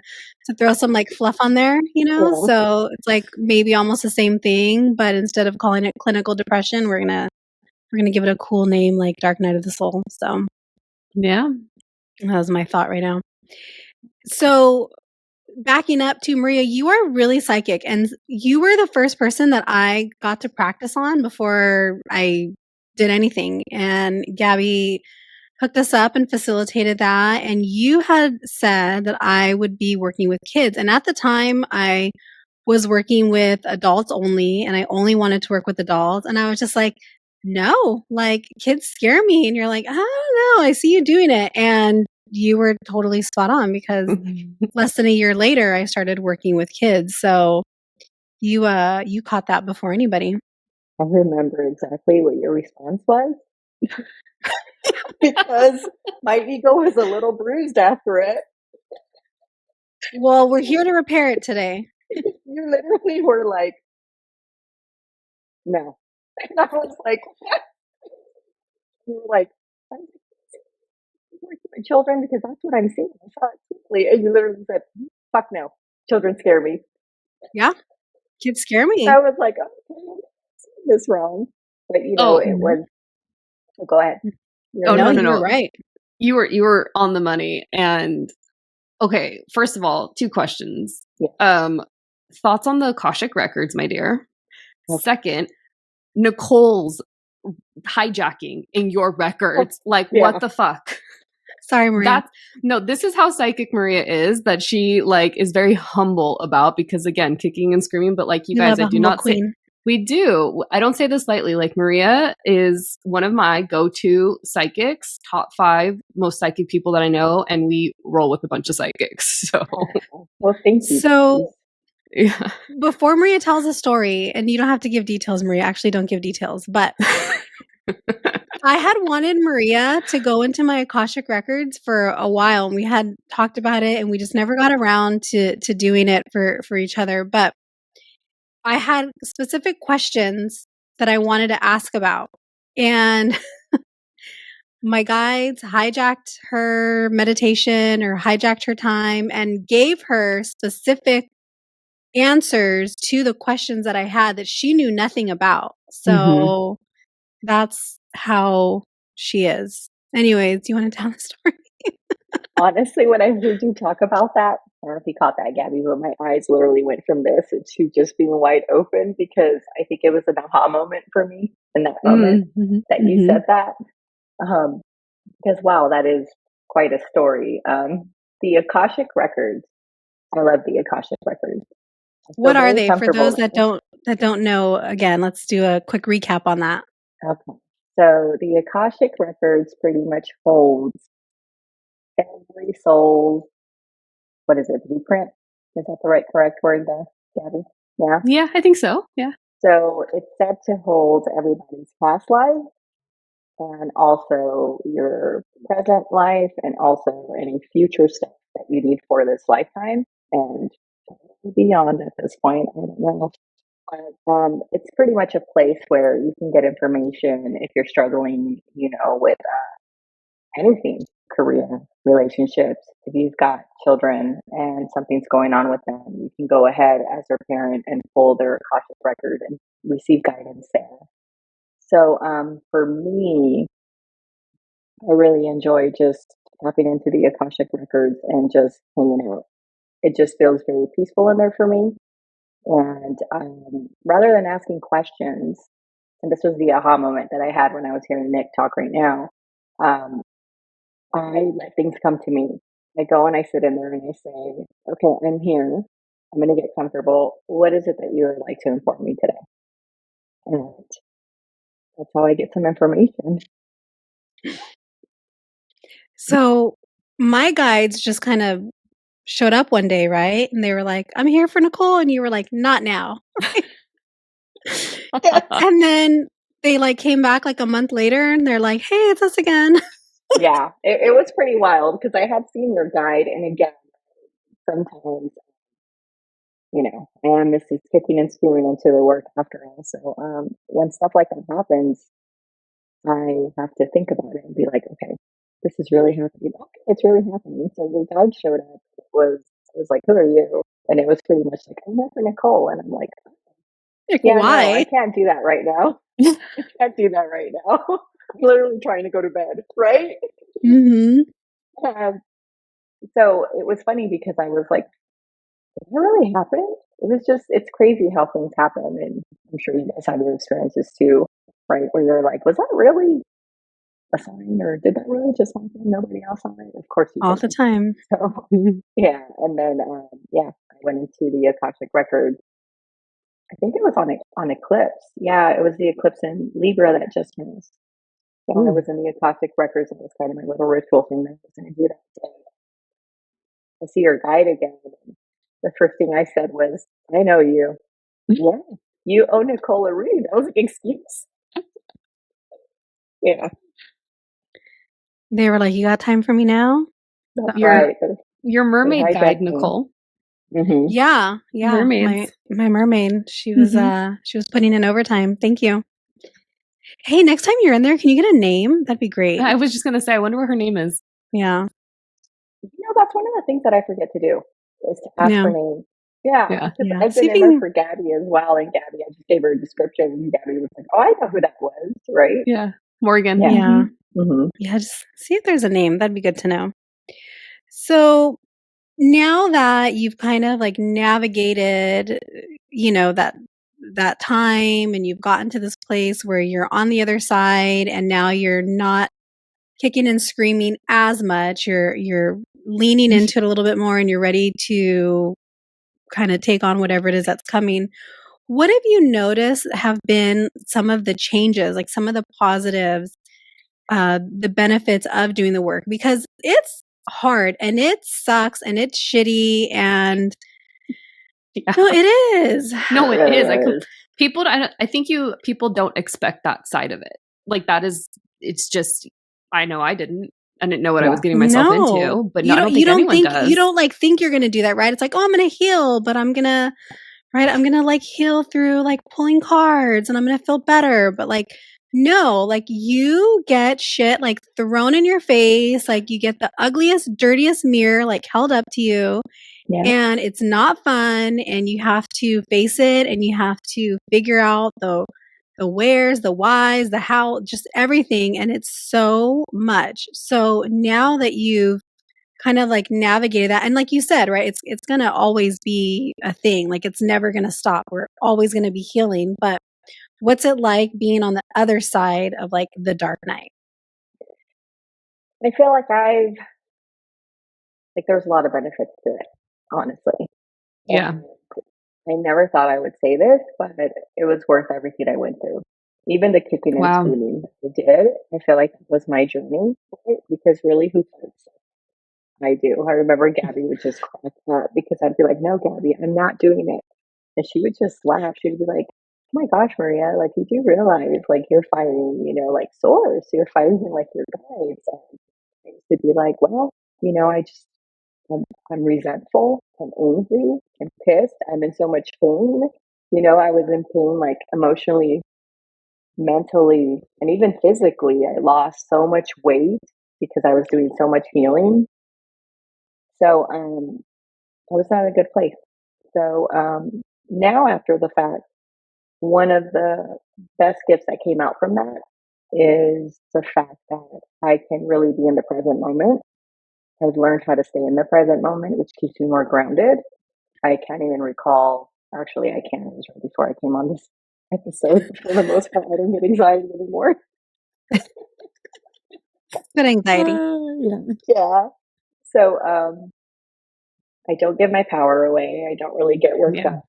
throw some like fluff on there, Yeah. So it's like maybe almost the same thing, but instead of calling it clinical depression, we're gonna give it a cool name like dark night of the soul. So Yeah. that was my thought right now. So backing up to Maria, you are really psychic, and you were the first person that I got to practice on before I did anything. And Gabby hooked us up and facilitated that. And you had said that I would be working with kids. And at the time, I was working with adults only, and I only wanted to work with adults. And I was just like, no, like kids scare me. And you're like, I don't know, I see you doing it. And you were totally spot on because less than a year later, I started working with kids. So you caught that before anybody. I remember exactly what your response was because my ego was a little bruised after it. Well, we're here to repair it today. You literally were like, no. And I was like, what? You were like, I'm working with children because that's what I'm seeing. I saw it clearly. And you literally said, fuck no. Children scare me. Yeah. Kids scare me. I was like, okay, this wrong. But it was, go ahead. No. You were right. You were on the money. And okay, first of all, 2 questions. Yeah. Thoughts on the Akashic records, my dear? Okay. Second, Nichole's hijacking in your records. Like, what the fuck? Sorry, Maria. This is how psychic Maria is, that she like is very humble about, because again, kicking and screaming, but like you guys, I do not queen. Say we do. I don't say this lightly. Like Maria is one of my go-to psychics, top 5 most psychic people that I know, and we roll with a bunch of psychics. So, well, thank you. So, yeah. Before Maria tells a story, and you don't have to give details, Maria. Actually, don't give details, but I had wanted Maria to go into my Akashic records for a while, and we had talked about it, and we just never got around to doing it for each other. But I had specific questions that I wanted to ask about, and my guides hijacked her meditation or hijacked her time and gave her specific answers to the questions that I had that she knew nothing about. So that's how she is. Anyways, do you want to tell the story? Honestly, when I heard you talk about that, I don't know if you caught that, Gabby, but my eyes literally went from this to just being wide open, because I think it was an aha moment for me in that moment that you said that. Because wow, that is quite a story. The Akashic records, I love the Akashic records. What are they for those that don't that don't know, again, let's do a quick recap on that. Okay. So the Akashic Records pretty much holds every soul's, what is it, blueprint? Is that the correct word there, Gabby? Yeah. Yeah, I think so. Yeah. So it's said to hold everybody's past life and also your present life and also any future stuff that you need for this lifetime and beyond at this point. I don't know. But it's pretty much a place where you can get information if you're struggling, with anything, career, relationships. If you've got children and something's going on with them, you can go ahead as their parent and pull their Akashic record and receive guidance there. So for me, I really enjoy just tapping into the Akashic records and just hanging out. It just feels very peaceful in there for me. And rather than asking questions, and this was the aha moment that I had when I was hearing Nick talk right now, um, I let things come to me. I go and I sit in there and I say, okay, I'm here. I'm going to get comfortable. What is it that you would like to inform me today? And that's how I get some information. So my guides just kind of showed up one day, right? And they were like, I'm here for Nichole. And you were like, not now. And then they like came back like a month later and they're like, hey, it's us again. Yeah, it was pretty wild because I had seen your guide. And again, sometimes, I am Mrs. Kicking and screwing into the work after all. So when stuff like that happens, I have to think about it and be like, okay, this is really happening. Okay, it's really happening. So the guide showed up. I was like, who are you? And it was pretty much like, I'm here for Nichole. And I'm like, yeah, why? no, I can't do that right now. I can't do that right now. I'm literally trying to go to bed, right? Mm-hmm. So it was funny because I was like, did that really happen? It's crazy how things happen. And I'm sure you guys have your experiences too, right? Where you're like, was that really a sign or did that really just happen? Nobody else saw it? Of course you All did. the time. So, yeah. And then, I went into the Akashic Record. I think it was on Eclipse. Yeah, it was the eclipse in Libra that just missed. So I was in the Akashic Records. It was kind of my little ritual thing that I was going to do that day. I see your guide again. The first thing I said was, I know you. Yeah. You owe Nichole a read. That was an excuse. Yeah. They were like, you got time for me now? That's right. Your mermaid guide, Nichole. Mm-hmm. Yeah. Mermaids. My mermaid. She was putting in overtime. Thank you. Hey, next time you're in there, can you get a name? That'd be great. I was just gonna say, I wonder what her name is. Yeah. That's one of the things that I forget to do is to ask her name. Yeah. I've been in there for Gabby as well, and Gabby, I just gave her a description, and Gabby was like, "Oh, I know who that was, right?" Yeah, Morgan. Yeah. Mm-hmm. Yeah, just see if there's a name. That'd be good to know. So now that you've kind of like navigated, that time and you've gotten to this place where you're on the other side and now you're not kicking and screaming as much, you're leaning into it a little bit more and you're ready to kind of take on whatever it is that's coming. What have you noticed have been some of the changes, like some of the positives, the benefits of doing the work? Because it's hard and it sucks and it's shitty and no, it is. No, it is. I think people don't expect that side of it. Like it's just, I know I didn't know what I was getting myself into, but I don't think anyone does. You don't like think you're going to do that, right? It's like, oh, I'm going to heal, but I'm going to like heal through like pulling cards and I'm going to feel better. But like, no, like you get shit like thrown in your face. Like you get the ugliest, dirtiest mirror like held up to you. Yeah. And it's not fun and you have to face it and you have to figure out the wheres, the whys, the how, just everything. And it's so much. So now that you've kind of like navigated that, and like you said, right, it's going to always be a thing. Like it's never going to stop. We're always going to be healing. But what's it like being on the other side of like the dark night? I feel like there's a lot of benefits to it, honestly. Yeah. I never thought I would say this, but it was worth everything I went through. Even the kicking and Wow. screaming I did, I feel like that was my journey, right? Because really, who cares? I do. I remember Gabby would just crack up because I'd be like, "No, Gabby, I'm not doing it," and she would just laugh. She'd be like, "Oh my gosh, Maria, like you do realize like you're fighting, like swords. You're fighting like your guides." And I used to be like, "Well, I just I'm resentful, I'm angry, I'm pissed, I'm in so much pain." I was in pain like emotionally, mentally, and even physically. I lost so much weight because I was doing so much healing. So I was not in a good place. So now, after the fact, one of the best gifts that came out from that is the fact that I can really be in the present moment. I've learned how to stay in the present moment, which keeps me more grounded. I can't even recall. Actually, I can. It was right before I came on this episode. For the most part, I don't get anxiety anymore. Good anxiety. Yeah. So I don't give my power away. I don't really get worked Yeah. up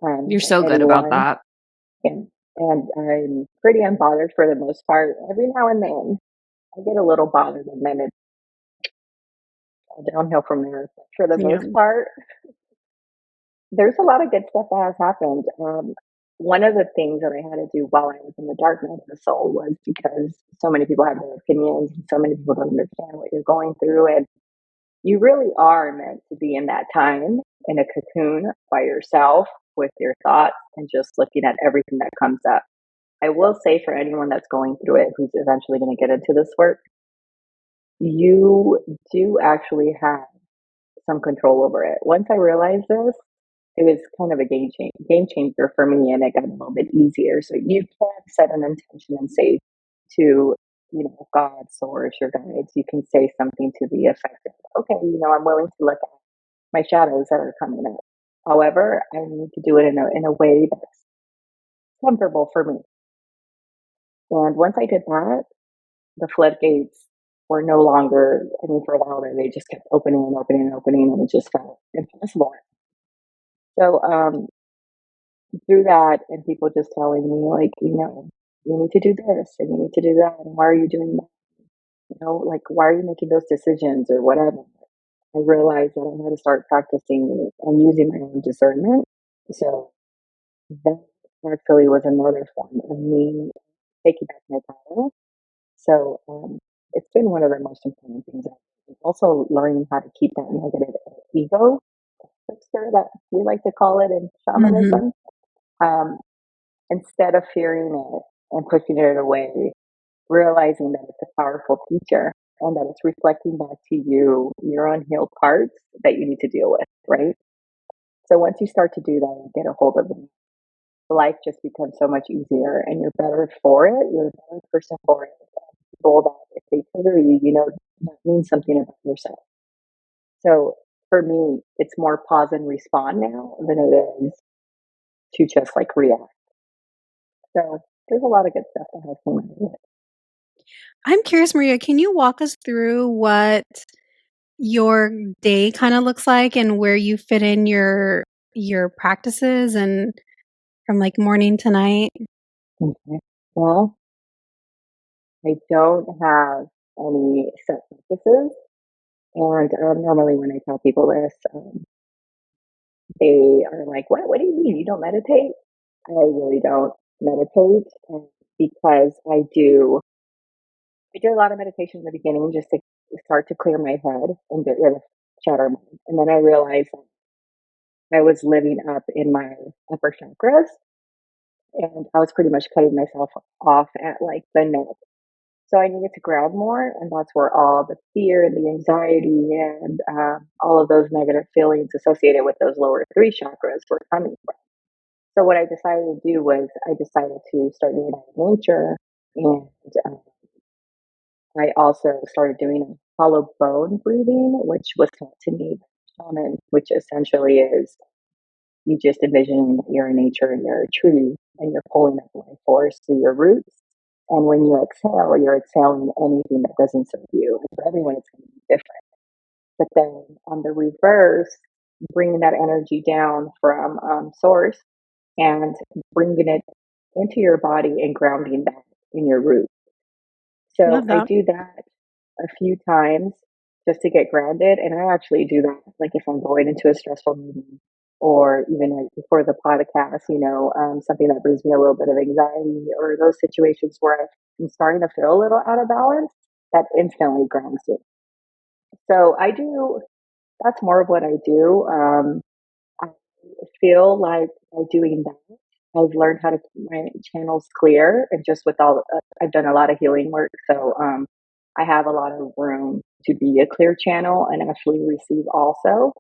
You're with so good about anyone. that. And I'm pretty unbothered for the most part. Every now and then, I get a little bothered, and then it's all downhill from there. But for the Yeah. most part, there's a lot of good stuff that has happened. One of the things that I had to do while I was in the dark night of the soul was because so many people have their opinions, and so many people don't understand what you're going through, and you really are meant to be in that time in a cocoon by yourself with your thoughts and just looking at everything that comes up. I will say for anyone that's going through it who's eventually going to get into this work, you do actually have some control over it. Once I realized this, it was kind of a game changer for me, and it got a little bit easier. So you can set an intention and say to, God, source, your guides, you can say something to the effect of, okay, I'm willing to look at my shadows that are coming up. However, I need to do it in a way that's comfortable for me. And once I did that, the floodgates were no longer, I mean, for a while there, they just kept opening and opening and opening, and it just felt impossible. So, through that, and people just telling me, like, you need to do this and you need to do that, and why are you doing that? Like, why are you making those decisions or whatever? I realized that I had to start practicing and using my own discernment. So, that actually was another form of me taking back my power. So it's been one of the most important things. Also, learning how to keep that negative ego trickster that we like to call it in Mm-hmm. shamanism, um, instead of fearing it and pushing it away, realizing that it's a powerful teacher and that it's reflecting back to you your unhealed parts that you need to deal with, right? So once you start to do that and get a hold of it, life just becomes so much easier, and you're better for it. You're a better person for it. People that if they trigger you, that means something about yourself. So for me, it's more pause and respond now than it is to just like react. So there's a lot of good stuff that has come out of it. I'm curious, Maria, can you walk us through what your day kind of looks like and where you fit in your practices and from like morning to night? Okay. Well, I don't have any set practices. And normally when I tell people this, they are like, what do you mean? You don't meditate? I really don't meditate, because I did a lot of meditation in the beginning just to start to clear my head and get rid of chatter mind. And then I realized that I was living up in my upper chakras, and I was pretty much cutting myself off at like the neck. So I needed to ground more, and that's where all the fear and the anxiety and all of those negative feelings associated with those lower three chakras were coming from. So what I decided to do was I decided to start doing out of nature, and I also started doing a hollow bone breathing, which was taught to me by shaman, which essentially is you just envision that you're in nature and you're a tree and you're pulling up life force through your roots. And when you exhale, you're exhaling anything that doesn't serve you. And for everyone, it's going to be different. But then on the reverse, bringing that energy down from source and bringing it into your body and grounding that in your root. So Love I that. do that a few times just to get grounded. And I actually do that like if I'm going into a stressful meeting or even like before the podcast, something that brings me a little bit of anxiety or those situations where I'm starting to feel a little out of balance, that instantly grounds me. So that's more of what I do. I feel like by doing that, I've learned how to keep my channels clear and just with I've done a lot of healing work. So, I have a lot of room to be a clear channel and actually receive also.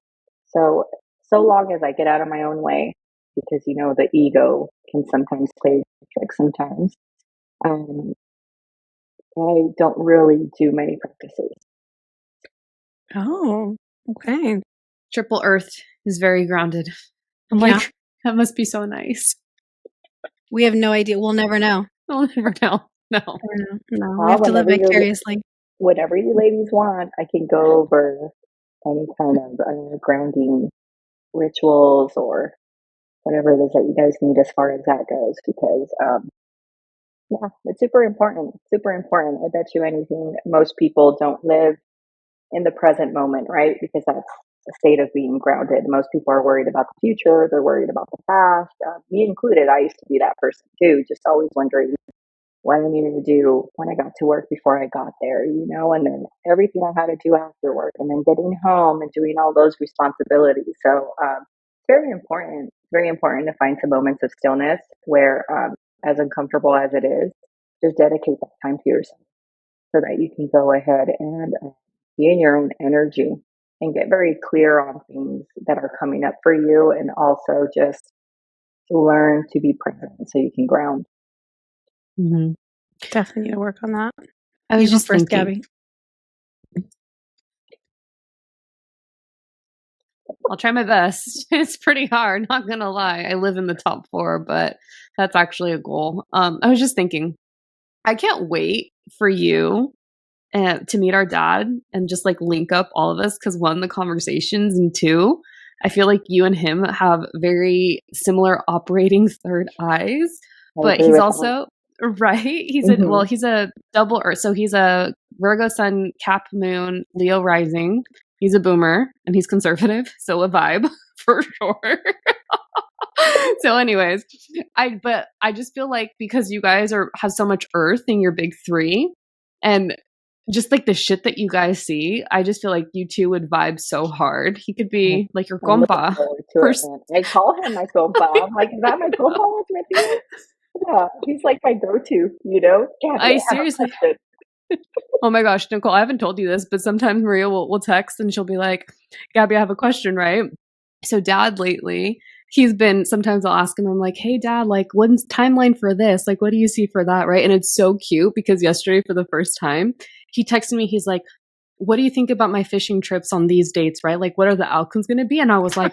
So, so long as I get out of my own way, because, the ego can sometimes play tricks sometimes. Um, I don't really do many practices. Oh, okay. Triple Earth is very grounded. I'm Yeah. like, that must be so nice. We have no idea. We'll never know. I'll never know. No. No, we Well, have to live vicariously. whatever you ladies want, I can go over any kind of grounding rituals or whatever it is that you guys need as far as that goes, because yeah, it's super important. Super important. I bet you anything, most people don't live in the present moment, right? Because that's a state of being grounded. Most people are worried about the future. They're worried about the past. Me included. I used to be that person too, just always wondering what I needed to do when I got to work before I got there, and then everything I had to do after work, and then getting home and doing all those responsibilities. So it's very important to find some moments of stillness where, as uncomfortable as it is, just dedicate that time to yourself so that you can go ahead and be in your own energy and get very clear on things that are coming up for you, and also just learn to be present so you can ground. Mm-hmm. Definitely need to work on that. I You was go just first, thinking. Gabby. I'll try my best. It's pretty hard, not gonna lie. I live in the top 4, but that's actually a goal. I was just thinking, I can't wait for you to meet our dad and just like link up all of us because one, the conversations, and two, I feel like you and him have very similar operating third eyes, I but agree he's with also right. that. He's a double Earth, so he's a Virgo Sun, Cap Moon, Leo Rising. He's a boomer and he's conservative, so a vibe for sure. So anyways, I just feel like because you guys have so much earth in your big 3 and just like the shit that you guys see, I just feel like you two would vibe so hard. He could be like your I'm looking compa. forward to it, man. I call him my compa. I'm like, is that my compa that's with you? Yeah, he's like my go-to, Gabby, I I have a seriously, question. oh my gosh, Nicole, I haven't told you this, but sometimes Maria will text and she'll be like, Gabby, I have a question, right? So dad lately, sometimes I'll ask him, I'm like, hey dad, like when's timeline for this? Like, what do you see for that? Right. And it's so cute because yesterday for the first time, he texted me, he's like, what do you think about my fishing trips on these dates? Right. Like, what are the outcomes going to be? And I was like,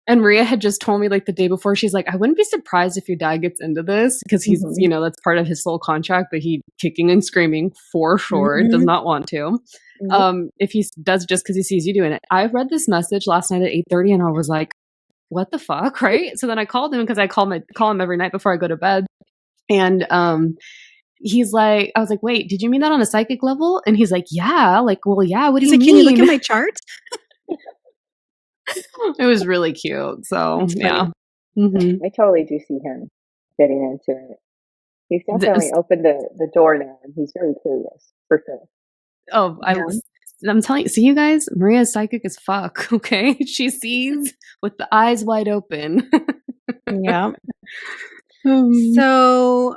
and Maria had just told me like the day before, she's like, I wouldn't be surprised if your dad gets into this because he's, Mm-hmm. that's part of his soul contract, but he kicking and screaming for sure, does Mm-hmm. not want to. Mm-hmm. If he does just because he sees you doing it. I read this message last night at 8:30 and I was like, what the fuck? Right. So then I called him because I call him every night before I go to bed. And, he's like, I was like, wait, did you mean that on a psychic level? And he's like, yeah. Like, well, yeah. What do He's you like, can you look mean? at my chart? It was really cute. So That's funny. yeah. Mm-hmm. I totally do see him getting into it. He's definitely opened the door now, and he's very curious, for sure. Oh, Yeah. I'm telling you, see you guys, Maria's psychic as fuck, okay? She sees with the eyes wide open. Yeah. So,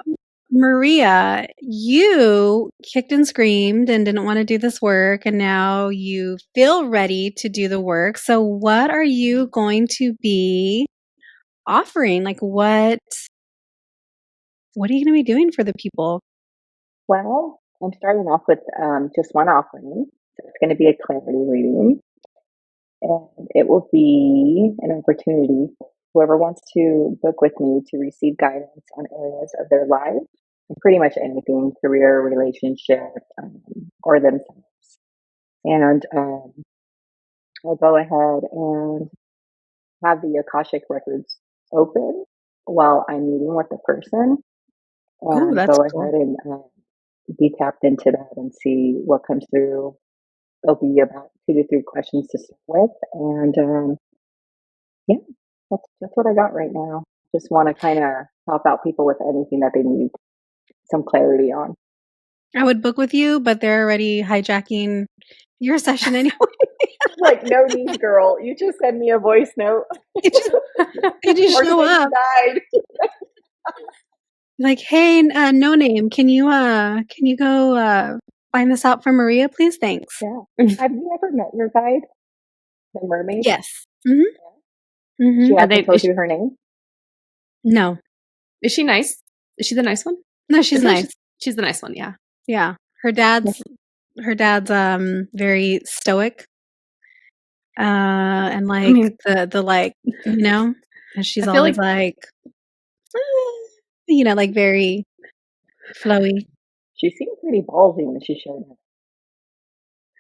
Maria, you kicked and screamed and didn't want to do this work, and now you feel ready to do the work. So, what are you going to be offering? Like, what are you going to be doing for the people? Well, I'm starting off with just one offering. So it's going to be a clarity reading, and it will be an opportunity whoever wants to book with me to receive guidance on areas of their life, and pretty much anything, career, relationship, or themselves. And I'll go ahead and have the Akashic records open while I'm meeting with the person, and that's go cool. ahead and be tapped into that and see what comes through. There'll be about 2 to 3 questions to start with, and yeah, that's what I got right now. Just want to kind of help out people with anything that they need some clarity on. I would book with you, but they're already hijacking your session anyway. Like, no need, girl. You just send me a voice note. They just Or show send up. guide. Like, hey, no name. Can you go find this out for Maria, please? Thanks. Yeah. Have you ever met your guide, the mermaid? Yes. Mm-hmm. Mm-hmm. She hasn't told you her name? No. Is she nice? Is she the nice one? No, she's nice. She's the nice one, yeah. Yeah. Her dad's very stoic. And like the like, you know, and she's always like you know, like very flowy. She seemed pretty ballsy when she showed up.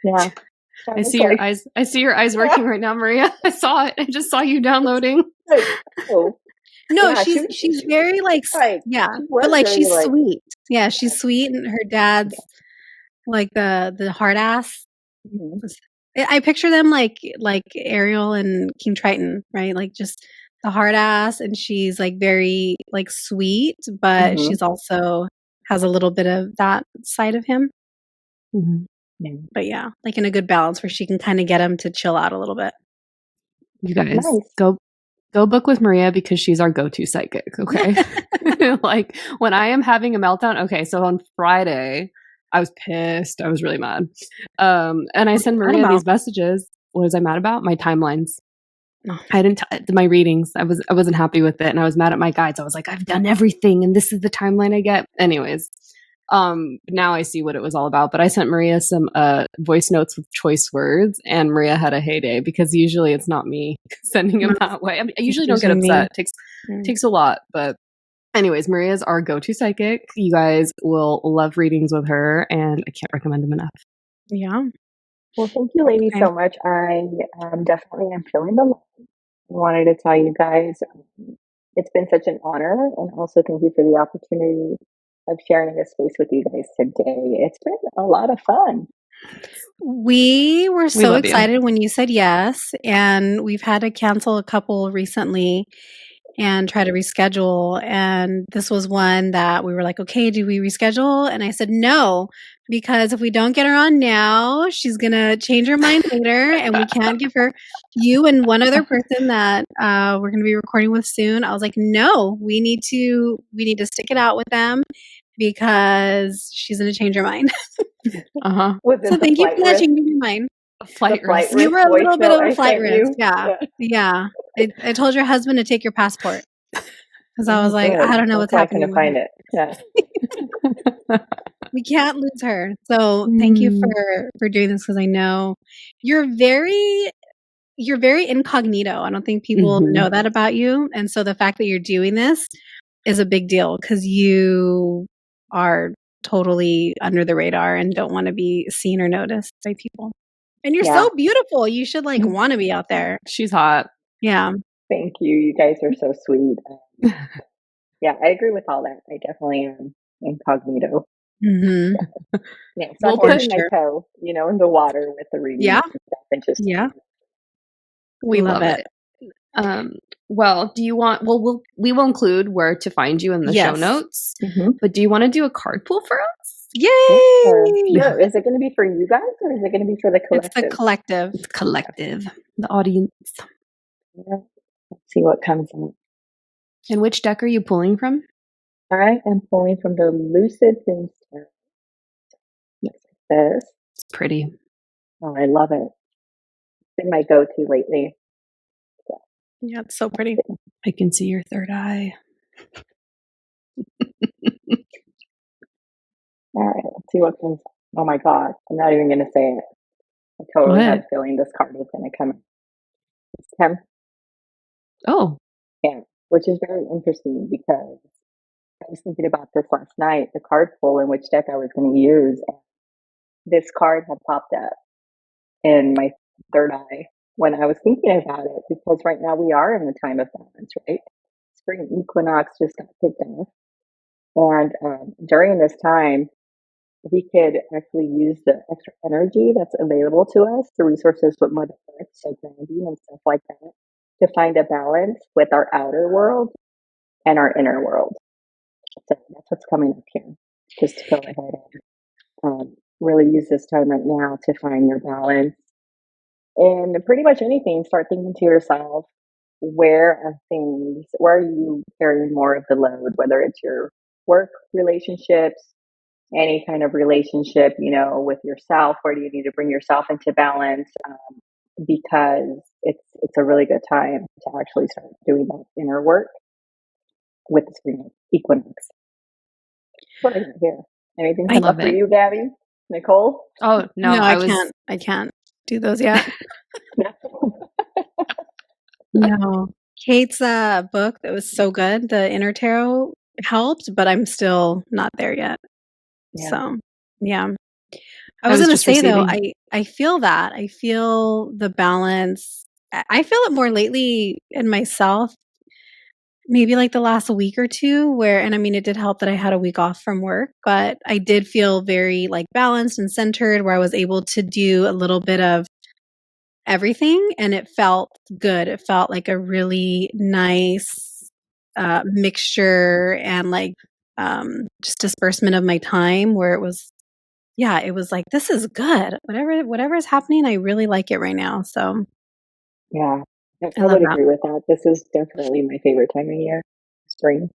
Yeah. I see your eyes. I see your eyes working right now, Maria. I saw it. I just saw you downloading. Oh. No, yeah, she's very like yeah, but like she's sweet. Yeah, she's sweet, and her dad's like the hard ass. Mm-hmm. I picture them like Ariel and King Triton, right? Like just the hard ass, and she's like very like sweet, but she's also has a little bit of that side of him. Mm-hmm. Yeah. But yeah, like in a good balance where she can kind of get him to chill out a little bit. You guys go book with Maria because she's our go-to psychic. Okay. Like when I am having a meltdown. Okay. So on Friday, I was pissed. I was really mad. And I send Maria these messages. What was I mad about? My timelines. I didn't my readings. I wasn't happy with it. And I was mad at my guides. I was like, I've done everything and this is the timeline I get. Anyways. Now I see what it was all about, but I sent Maria some voice notes with choice words, and Maria had a heyday because usually it's not me sending them that way. I mean, I usually don't get upset. It takes a lot, but anyways, Maria's our go-to psychic. You guys will love readings with her, and I can't recommend them enough. Yeah. Well, thank you, ladies, so much. I definitely am feeling the love. I wanted to tell you guys it's been such an honor, and also thank you for the opportunity of sharing this space with you guys today. It's been a lot of fun. We were so excited when you said yes, and we've had to cancel a couple recently and try to reschedule. And this was one that we were like, okay, do we reschedule? And I said no, because if we don't get her on now, she's going to change her mind later, and we can't give her you and one other person that we're going to be recording with soon. I was like, no, we need to stick it out with them because she's going to change her mind. So thank you for changing your mind. Flight risk. You were a little bit of a flight risk. Yeah. I told your husband to take your passport because I was like, I don't know what's happening. I couldn't find it. Yeah. We can't lose her. So thank you for doing this, because I know you're very incognito. I don't think people know that about you, and so the fact that you're doing this is a big deal because you are totally under the radar and don't want to be seen or noticed by people. And you're so beautiful. You should like want to be out there. She's hot. Yeah. Thank you. You guys are so sweet. Yeah, I agree with all that. I definitely am incognito. Mm-hmm. Yeah, so I'm dipping my toe, in the water with the reading. Yeah. And just we love it. Well, do you want? Well, we will include where to find you in the show notes. But do you want to do a card pull for us? Yay! Sure. Is it going to be for you guys, or is it going to be for the collective? It's the collective. It's collective. The audience. Yeah. Let's see what comes up. And which deck are you pulling from? I am pulling from the Lucid Dreams Tarot. Looks like this. It's pretty. Oh, I love it. It's been my go-to lately. Yeah, it's so pretty. I can see your third eye. All right, let's see what comes up. Oh my God, I'm not even going to say it. I totally had a feeling this card was going to come up. It's 10. Oh. Yeah, which is very interesting because I was thinking about this last night, the card pull and which deck I was going to use. And this card had popped up in my third eye when I was thinking about it, because right now we are in the time of balance, right? Spring equinox just got kicked off. And during this time, we could actually use the extra energy that's available to us, the resources with Mother Earth, so grounding and stuff like that, to find a balance with our outer world and our inner world. So that's what's coming up here. Just to go ahead and really use this time right now to find your balance. And pretty much anything, start thinking to yourself, where are you carrying more of the load, whether it's your work relationships, any kind of relationship, with yourself, where do you need to bring yourself into balance? Because it's a really good time to actually start doing that inner work with the spring equinox. What I got here. Anything come up for you, Gabby? Nichole? Oh no, I can't do those yet. No. Kate's book that was so good, the Inner Tarot, helped, but I'm still not there yet. Yeah. So, yeah. I was going to say though, I feel that. I feel the balance. I feel it more lately in myself. Maybe like the last week or two and I mean, it did help that I had a week off from work, but I did feel very like balanced and centered where I was able to do a little bit of everything and it felt good. It felt like a really nice mixture and like just disbursement of my time where it was like, this is good. Whatever is happening, I really like it right now. So yeah, I would agree with that. This is definitely my favorite time of year, spring.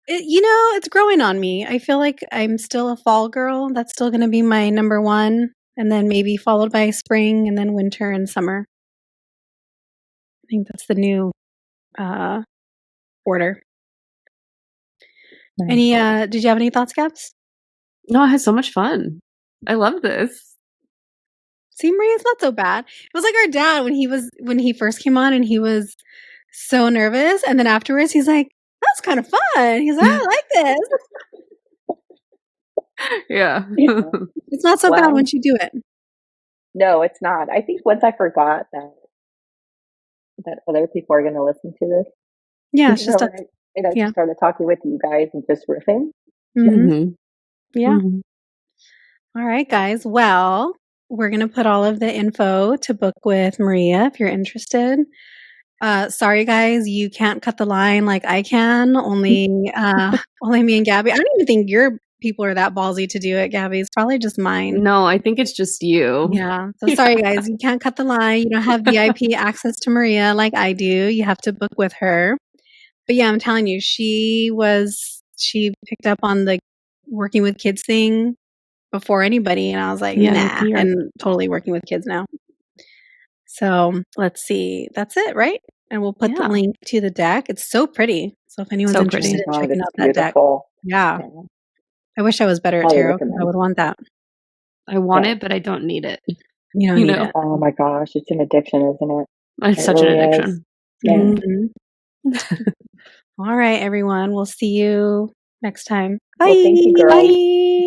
It's growing on me. I feel like I'm still a fall girl. That's still going to be my number one. And then maybe followed by spring and then winter and summer. I think that's the new order. Nice. Did you have any thoughts, Gabs? No, I had so much fun. I love this. See, Maria, it's not so bad. It was like our dad when he first came on and he was so nervous. And then afterwards he's like, that's kind of fun. He's like, I like this. Yeah. It's not so bad once you do it. No, it's not. I think once I forgot that other people are going to listen to this. Yeah, it's just just started talking with you guys and just riffing. Mm-hmm. Yeah. Mm-hmm. All right, guys. Well, we're going to put all of the info to book with Maria if you're interested. Sorry, guys, you can't cut the line like I can. Only me and Gabby. I don't even think your people are that ballsy to do it, Gabby. It's probably just mine. No, I think it's just you. Yeah. So sorry, guys. You can't cut the line. You don't have VIP access to Maria like I do. You have to book with her. But yeah, I'm telling you, she picked up on the working with kids thing before anybody. And I was like, nah, and totally working with kids now. So let's see. That's it, right? And we'll put the link to the deck. It's so pretty. So if anyone's interested in checking out that deck. Yeah. I wish I was better at tarot. I would want that. I want it, but I don't need it. You don't need it. Oh my gosh. It's an addiction, isn't it? It's such an addiction. Mm-hmm. All right, everyone. We'll see you next time. Bye. Well, thank you, girls. Bye.